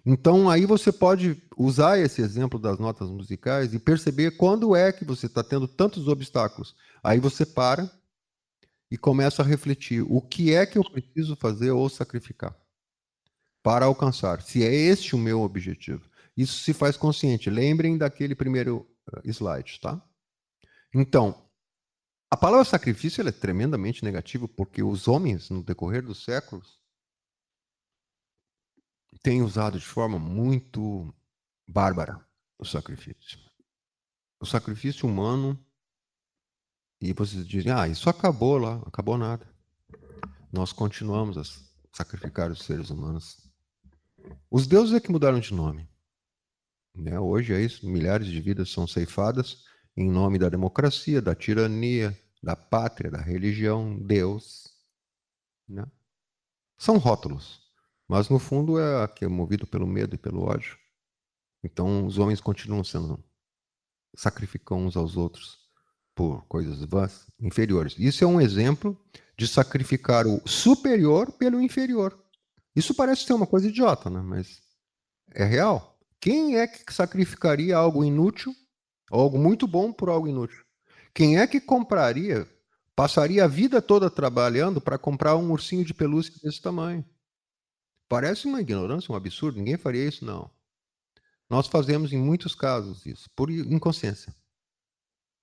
Então, aí você pode usar esse exemplo das notas musicais e perceber quando é que você está tendo tantos obstáculos. Aí você para e começa a refletir o que é que eu preciso fazer ou sacrificar para alcançar, se é este o meu objetivo. Isso se faz consciente. Lembrem daquele primeiro slide, tá? Então, a palavra sacrifício ela é tremendamente negativa porque os homens, no decorrer dos séculos, têm usado de forma muito bárbara o sacrifício. O sacrifício humano, e vocês dizem, isso acabou lá, acabou nada. Nós continuamos a sacrificar os seres humanos. Os deuses é que mudaram de nome. Né? Hoje é isso, milhares de vidas são ceifadas em nome da democracia, da tirania, da pátria, da religião, Deus. Né? São rótulos, mas no fundo é movido pelo medo e pelo ódio. Então os homens continuam sendo sacrificam uns aos outros por coisas vãs, inferiores. Isso é um exemplo de sacrificar o superior pelo inferior. Isso parece ser uma coisa idiota, né? Mas é real. Quem é que sacrificaria algo inútil, algo muito bom por algo inútil? Quem é que compraria, passaria a vida toda trabalhando para comprar um ursinho de pelúcia desse tamanho? Parece uma ignorância, um absurdo. Ninguém faria isso, não. Nós fazemos em muitos casos isso, por inconsciência.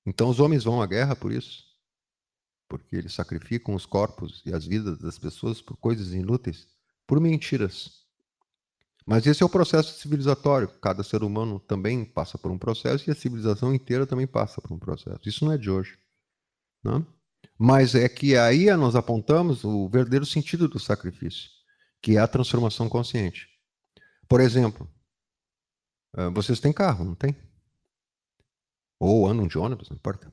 Então os homens vão à guerra por isso, porque eles sacrificam os corpos e as vidas das pessoas por coisas inúteis, por mentiras. Mas esse é o processo civilizatório. Cada ser humano também passa por um processo e a civilização inteira também passa por um processo. Isso não é de hoje. Não? Mas é que aí nós apontamos o verdadeiro sentido do sacrifício, que é a transformação consciente. Por exemplo, vocês têm carro, não tem? Ou andam de ônibus, não importa.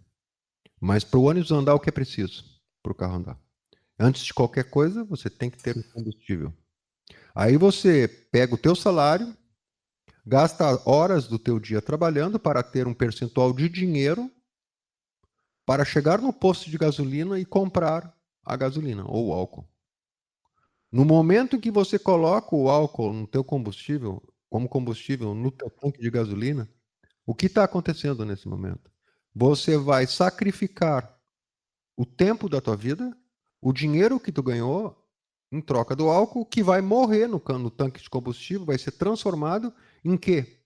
Mas para o ônibus andar, o que é preciso para o carro andar? Antes de qualquer coisa, você tem que ter um combustível. Aí você pega o teu salário, gasta horas do teu dia trabalhando para ter um percentual de dinheiro para chegar no posto de gasolina e comprar a gasolina ou o álcool. No momento em que você coloca o álcool no teu combustível, como combustível no teu tanque de gasolina, o que está acontecendo nesse momento? Você vai sacrificar o tempo da tua vida, o dinheiro que tu ganhou em troca do álcool, que vai morrer no tanque de combustível, vai ser transformado em quê?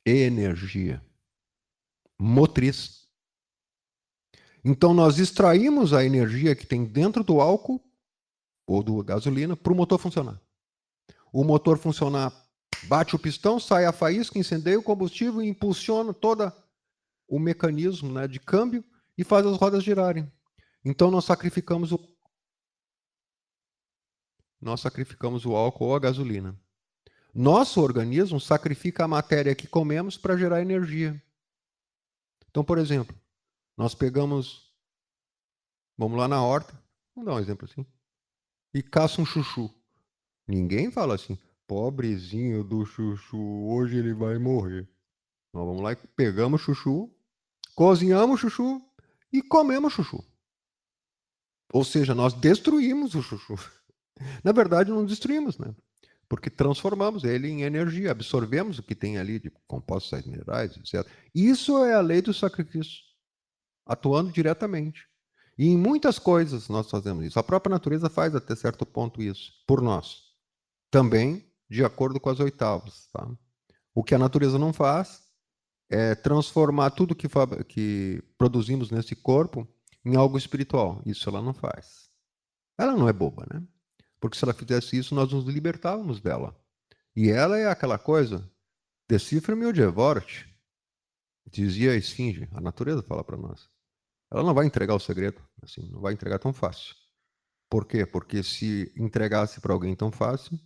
Energia motriz. Então nós extraímos a energia que tem dentro do álcool ou do gasolina para o motor funcionar. O motor funcionar, bate o pistão, sai a faísca, incendeia o combustível e impulsiona todo o mecanismo, né, de câmbio e faz as rodas girarem. Então nós sacrificamos o álcool ou a gasolina. Nosso organismo sacrifica a matéria que comemos para gerar energia. Então, por exemplo, nós pegamos, vamos lá na horta, vamos dar um exemplo assim, e caça um chuchu. Ninguém fala assim, pobrezinho do chuchu, hoje ele vai morrer. Nós vamos lá e pegamos o chuchu, cozinhamos o chuchu e comemos o chuchu. Ou seja, nós destruímos o chuchu. Na verdade, não destruímos, né? Porque transformamos ele em energia, absorvemos o que tem ali de compostos sais minerais, etc. Isso é a lei do sacrifício, atuando diretamente. E em muitas coisas nós fazemos isso. A própria natureza faz até certo ponto isso, por nós. Também de acordo com as oitavas. Tá? O que a natureza não faz é transformar tudo que produzimos nesse corpo em algo espiritual. Isso ela não faz. Ela não é boba, né? Porque se ela fizesse isso, nós nos libertávamos dela. E ela é aquela coisa, decifra-me ou devora-te, dizia a esfinge, a natureza fala para nós. ela não vai entregar o segredo, assim, não vai entregar tão fácil. Por quê? Porque se entregasse para alguém tão fácil,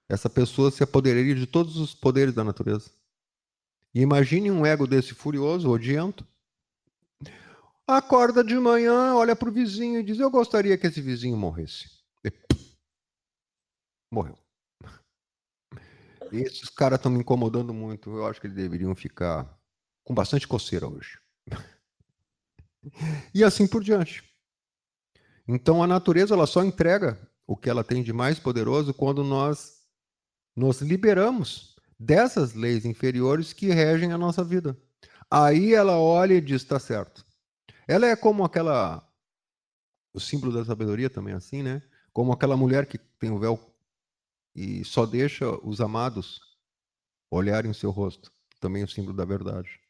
essa pessoa se apoderaria de todos os poderes da natureza. E imagine um ego desse furioso, odiento, acorda de manhã, olha para o vizinho e diz: eu gostaria que esse vizinho morresse. E morreu. Esses caras estão me incomodando muito. Eu acho que eles deveriam ficar com bastante coceira hoje. E assim por diante. Então a natureza ela só entrega o que ela tem de mais poderoso quando nós nos liberamos dessas leis inferiores que regem a nossa vida. Aí ela olha e diz: está certo. Ela é como aquela, o símbolo da sabedoria também é assim, né? Como aquela mulher que tem o véu e só deixa os amados olharem o seu rosto. Também é o símbolo da verdade.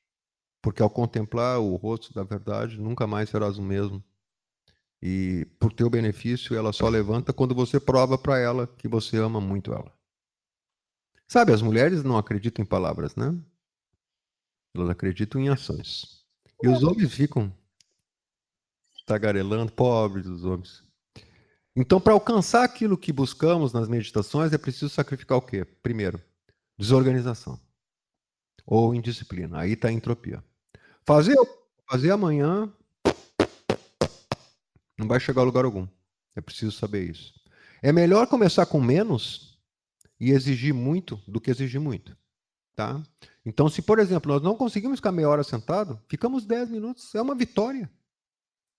Porque ao contemplar o rosto da verdade, nunca mais serás o mesmo. E por teu benefício, ela só levanta quando você prova para ela que você ama muito ela. Sabe, as mulheres não acreditam em palavras, né? Elas acreditam em ações. E os homens ficam tagarelando, pobres dos homens. Então, para alcançar aquilo que buscamos nas meditações, é preciso sacrificar o quê? Primeiro, desorganização ou indisciplina. Aí está a entropia. Fazer amanhã não vai chegar a lugar algum. É preciso saber isso. É melhor começar com menos e exigir muito do que exigir muito. Tá? Então, se, por exemplo, nós não conseguimos ficar meia hora sentado, ficamos 10 minutos. É uma vitória.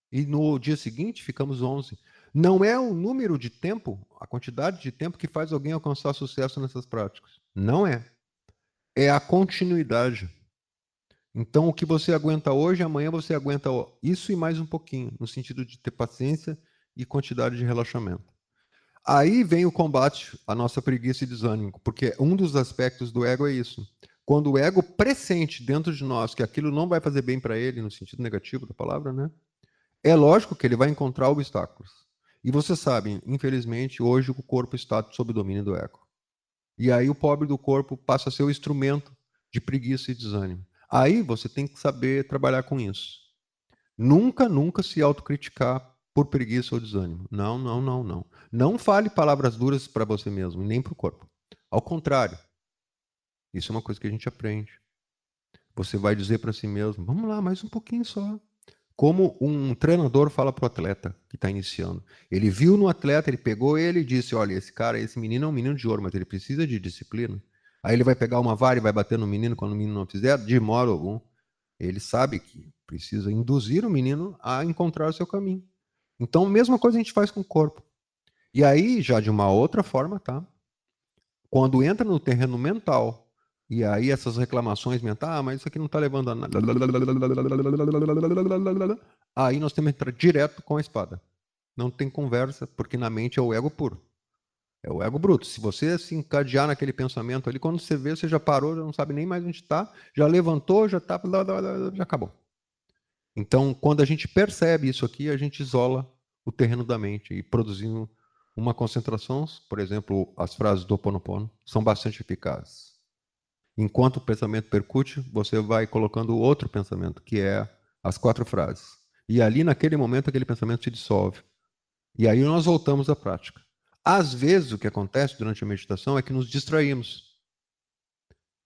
E no dia seguinte, ficamos 11. Não é o número de tempo, a quantidade de tempo que faz alguém alcançar sucesso nessas práticas. Não é. É a continuidade. Então, o que você aguenta hoje, amanhã você aguenta isso e mais um pouquinho, no sentido de ter paciência e quantidade de relaxamento. Aí vem o combate à nossa preguiça e desânimo, porque um dos aspectos do ego é isso. Quando o ego pressente dentro de nós que aquilo não vai fazer bem para ele, no sentido negativo da palavra, né? É lógico que ele vai encontrar obstáculos. E você sabe, infelizmente, hoje o corpo está sob o domínio do ego. E aí o pobre do corpo passa a ser o instrumento de preguiça e desânimo. Aí você tem que saber trabalhar com isso. Nunca, nunca se autocriticar por preguiça ou desânimo. Não, não, não, não. Não fale palavras duras para você mesmo, nem para o corpo. Ao contrário, isso é uma coisa que a gente aprende. Você vai dizer para si mesmo: vamos lá, mais um pouquinho só. Como um treinador fala para o atleta que está iniciando. Ele viu no atleta, ele pegou ele e disse: olha, esse cara, esse menino é um menino de ouro, mas ele precisa de disciplina. Aí ele vai pegar uma vara e vai bater no menino quando o menino não fizer, de modo algum. Ele sabe que precisa induzir o menino a encontrar o seu caminho. Então, a mesma coisa a gente faz com o corpo. E aí, já de uma outra forma, tá? Quando entra no terreno mental, e aí essas reclamações mentais, mas isso aqui não está levando a nada. Aí nós temos que entrar direto com a espada. Não tem conversa, porque na mente é o ego puro. É o ego bruto. Se você se encadear naquele pensamento ali, quando você vê, você já parou, já não sabe nem mais onde está, já levantou, já está, já acabou. Então, quando a gente percebe isso aqui, a gente isola o terreno da mente e produzindo uma concentração, por exemplo, as frases do Ho Oponopono são bastante eficazes. Enquanto o pensamento percute, você vai colocando outro pensamento, que é as 4 frases. E ali, naquele momento, aquele pensamento se dissolve. E aí nós voltamos à prática. Às vezes, o que acontece durante a meditação é que nos distraímos,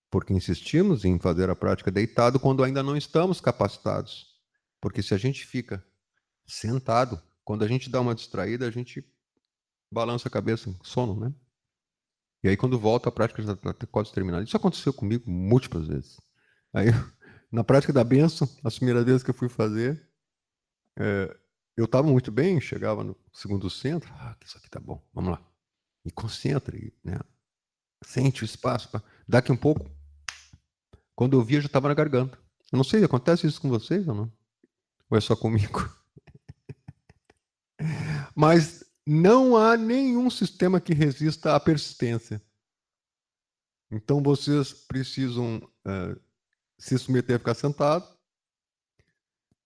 porque insistimos em fazer a prática deitado quando ainda não estamos capacitados. Porque se a gente fica sentado, quando a gente dá uma distraída, a gente balança a cabeça, sono, né? E aí, quando volta, a prática já está quase terminada. Isso aconteceu comigo múltiplas vezes. Aí, na prática da bênção, as primeiras vezes que eu fui fazer, eu estava muito bem, chegava no segundo centro, isso aqui tá bom, vamos lá. E concentre, né? Sente o espaço. Daqui um pouco, quando eu via, já estava na garganta. Eu não sei, acontece isso com vocês ou não? Ou é só comigo? Mas não há nenhum sistema que resista à persistência. Então vocês precisam se submeter a ficar sentado,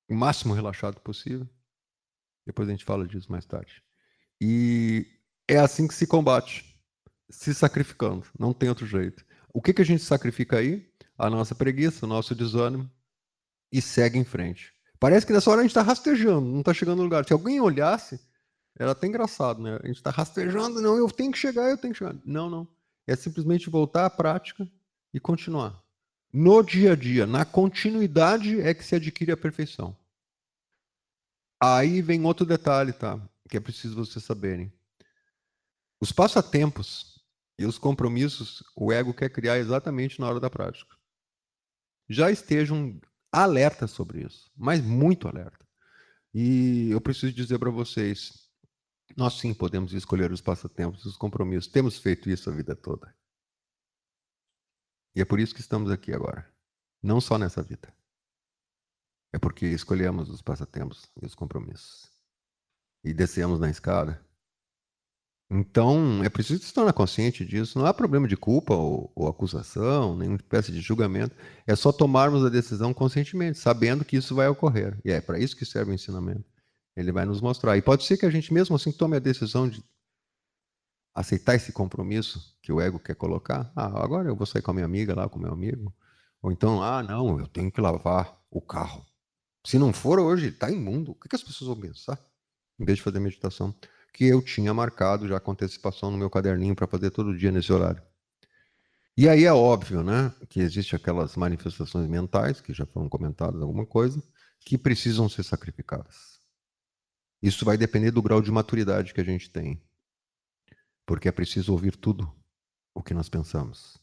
o máximo relaxado possível. Depois a gente fala disso mais tarde. E é assim que se combate, se sacrificando. Não tem outro jeito. O que a gente sacrifica aí? A nossa preguiça, o nosso desânimo, e segue em frente. Parece que nessa hora a gente está rastejando, não está chegando no lugar. Se alguém olhasse, era até engraçado, né? A gente está rastejando, não, eu tenho que chegar. Não, não. É simplesmente voltar à prática e continuar. No dia a dia, na continuidade é que se adquire a perfeição. Aí vem outro detalhe, tá? Que é preciso vocês saberem. Os passatempos e os compromissos, o ego quer criar exatamente na hora da prática. Já estejam alertas sobre isso, mas muito alerta. E eu preciso dizer para vocês, nós sim podemos escolher os passatempos e os compromissos. Temos feito isso a vida toda. E é por isso que estamos aqui agora. Não só nessa vida. É porque escolhemos os passatempos e os compromissos. E descemos na escada. Então, é preciso se tornar consciente disso. Não há problema de culpa ou acusação, nenhuma espécie de julgamento. É só tomarmos a decisão conscientemente, sabendo que isso vai ocorrer. E é para isso que serve o ensinamento. Ele vai nos mostrar. E pode ser que a gente mesmo assim tome a decisão de aceitar esse compromisso que o ego quer colocar. Ah, agora eu vou sair com a minha amiga lá, com o meu amigo. Ou então, ah, não, eu tenho que lavar o carro. Se não for hoje, está imundo. O que as pessoas vão pensar? Em vez de fazer meditação. Que eu tinha marcado já com antecipação no meu caderninho para fazer todo dia nesse horário. E aí é óbvio, né, que existem aquelas manifestações mentais, que já foram comentadas alguma coisa, que precisam ser sacrificadas. Isso vai depender do grau de maturidade que a gente tem. Porque é preciso ouvir tudo o que nós pensamos.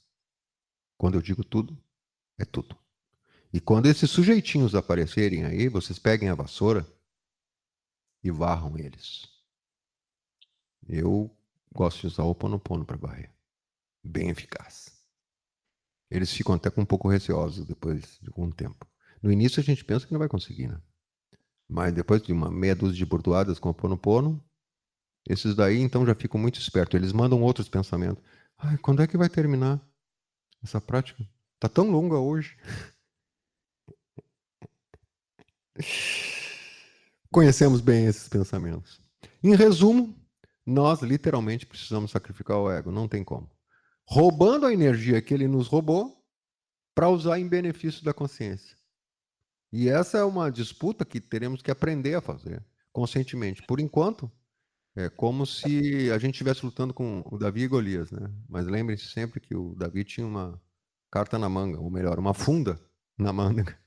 Quando eu digo tudo, é tudo. E quando esses sujeitinhos aparecerem aí, vocês peguem a vassoura e varram eles. Eu gosto de usar o Ho'oponopono para varrer. Bem eficaz. Eles ficam até com um pouco receosos depois de algum tempo. No início a gente pensa que não vai conseguir, né? Mas depois de uma meia dúzia de bordoadas com o Ho'oponopono, esses daí então já ficam muito espertos. Eles mandam outros pensamentos. Ai, quando é que vai terminar essa prática? Tá tão longa hoje. Conhecemos bem esses pensamentos. Em resumo, nós literalmente precisamos sacrificar o ego, não tem como. Roubando a energia que ele nos roubou para usar em benefício da consciência. E essa é uma disputa que teremos que aprender a fazer conscientemente. Por enquanto, é como se a gente estivesse lutando com o Davi e Golias, né? Mas lembrem-se sempre que o Davi tinha uma carta na manga, ou melhor, uma funda na manga.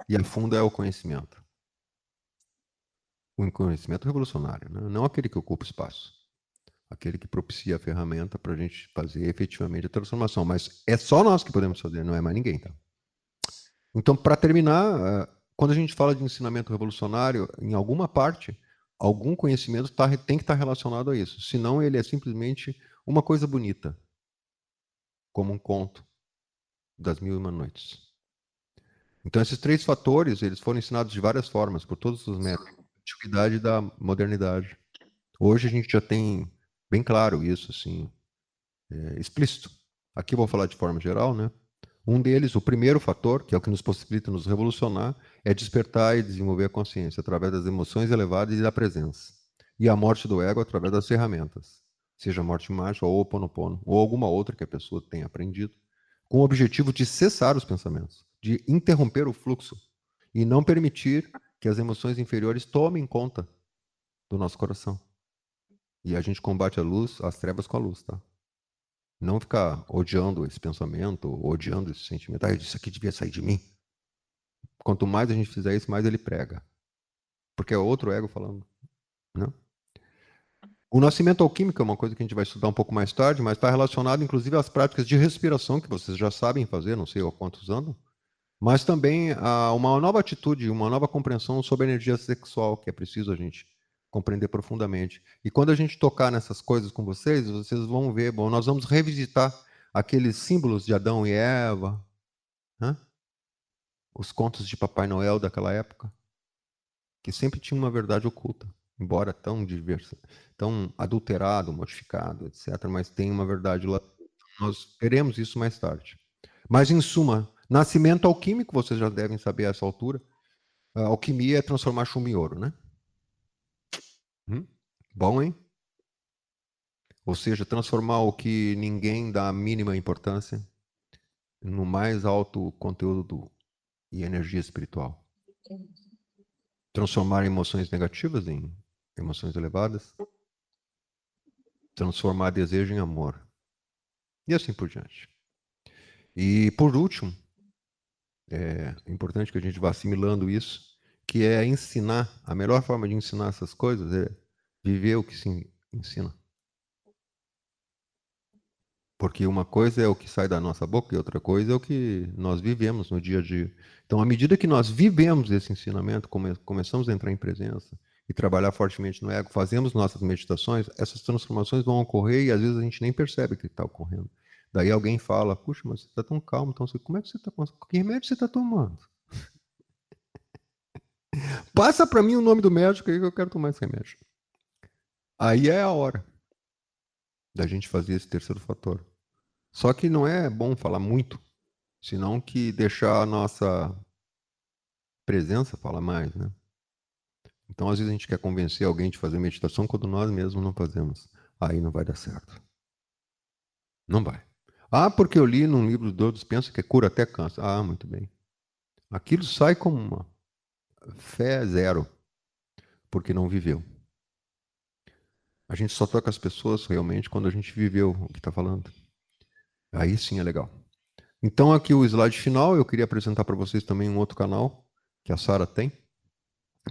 E a funda é o conhecimento. O conhecimento revolucionário, né? Não aquele que ocupa espaço. Aquele que propicia a ferramenta para a gente fazer efetivamente a transformação. Mas é só nós que podemos fazer, não é mais ninguém, tá? Então, para terminar, quando a gente fala de ensinamento revolucionário, em alguma parte, algum conhecimento tem que estar relacionado a isso. Senão, ele é simplesmente uma coisa bonita, como um conto das 1001 Noites. Então, esses três fatores, eles foram ensinados de várias formas, por todos os métodos, da antiguidade e da modernidade. Hoje a gente já tem bem claro isso, assim, explícito. Aqui eu vou falar de forma geral, né? Um deles, o primeiro fator, que é o que nos possibilita nos revolucionar, é despertar e desenvolver a consciência através das emoções elevadas e da presença. E a morte do ego através das ferramentas, seja a morte mágica ou o Ho'oponopono, ou alguma outra que a pessoa tenha aprendido, com o objetivo de cessar os pensamentos, de interromper o fluxo e não permitir que as emoções inferiores tomem conta do nosso coração. E a gente combate a luz, as trevas com a luz, tá? Não ficar odiando esse pensamento, odiando esse sentimento. Ah, isso aqui devia sair de mim. Quanto mais a gente fizer isso, mais ele prega. Porque é outro ego falando. Né? O nascimento alquímico é uma coisa que a gente vai estudar um pouco mais tarde, mas está relacionado inclusive às práticas de respiração, que vocês já sabem fazer, não sei há quantos anos, mas também a uma nova atitude, uma nova compreensão sobre a energia sexual, que é preciso a gente compreender profundamente. E quando a gente tocar nessas coisas com vocês vão ver, bom, nós vamos revisitar aqueles símbolos de Adão e Eva, né? Os contos de Papai Noel daquela época, que sempre tinha uma verdade oculta, embora tão diversa, tão adulterado, modificado, etc., mas tem uma verdade lá. Nós veremos isso mais tarde. Mas, em suma, nascimento alquímico, vocês já devem saber a essa altura, a alquimia é transformar chumbo em ouro, né? Bom, hein? Ou seja, transformar o que ninguém dá a mínima importância no mais alto conteúdo e energia espiritual. Transformar emoções negativas em emoções elevadas. Transformar desejo em amor. E assim por diante. E por último, é importante que a gente vá assimilando isso, que é ensinar. A melhor forma de ensinar essas coisas é viver o que se ensina. Porque uma coisa é o que sai da nossa boca e outra coisa é o que nós vivemos no dia a dia. Então, à medida que nós vivemos esse ensinamento, começamos a entrar em presença e trabalhar fortemente no ego, fazemos nossas meditações, essas transformações vão ocorrer e às vezes a gente nem percebe que está ocorrendo. Daí alguém fala, puxa, mas você está tão calmo, então como é que você está, que remédio você está tomando? Passa para mim o nome do médico aí que eu quero tomar esse remédio. Aí é a hora da gente fazer esse terceiro fator. Só que não é bom falar muito, senão que deixar a nossa presença fala mais, né? Então, às vezes a gente quer convencer alguém de fazer meditação quando nós mesmos não fazemos. Aí não vai dar certo. Não vai. Ah, porque eu li num livro do Joe Dispenza que cura até câncer. Ah, muito bem. Aquilo sai como uma fé zero, porque não viveu. A gente só toca as pessoas realmente quando a gente viveu o que está falando. Aí sim é legal. Então, aqui o slide final, eu queria apresentar para vocês também um outro canal que a Sara tem.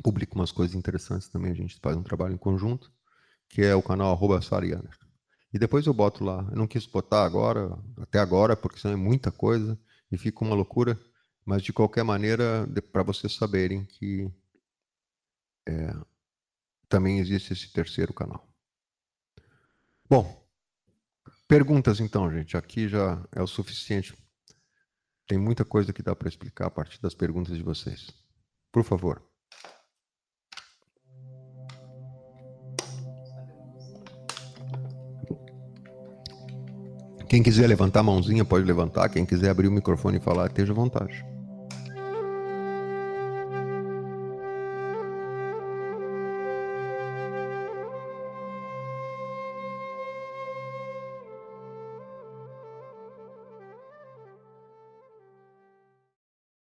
Publica umas coisas interessantes também, a gente faz um trabalho em conjunto, que é o canal @Sariana. E depois eu boto lá. Eu não quis botar agora, até agora, porque senão é muita coisa e fica uma loucura. Mas de qualquer maneira, para vocês saberem que também existe esse terceiro canal. Bom, perguntas então, gente. Aqui já é o suficiente. Tem muita coisa que dá para explicar a partir das perguntas de vocês. Por favor. Quem quiser levantar a mãozinha pode levantar. Quem quiser abrir o microfone e falar, esteja à vontade.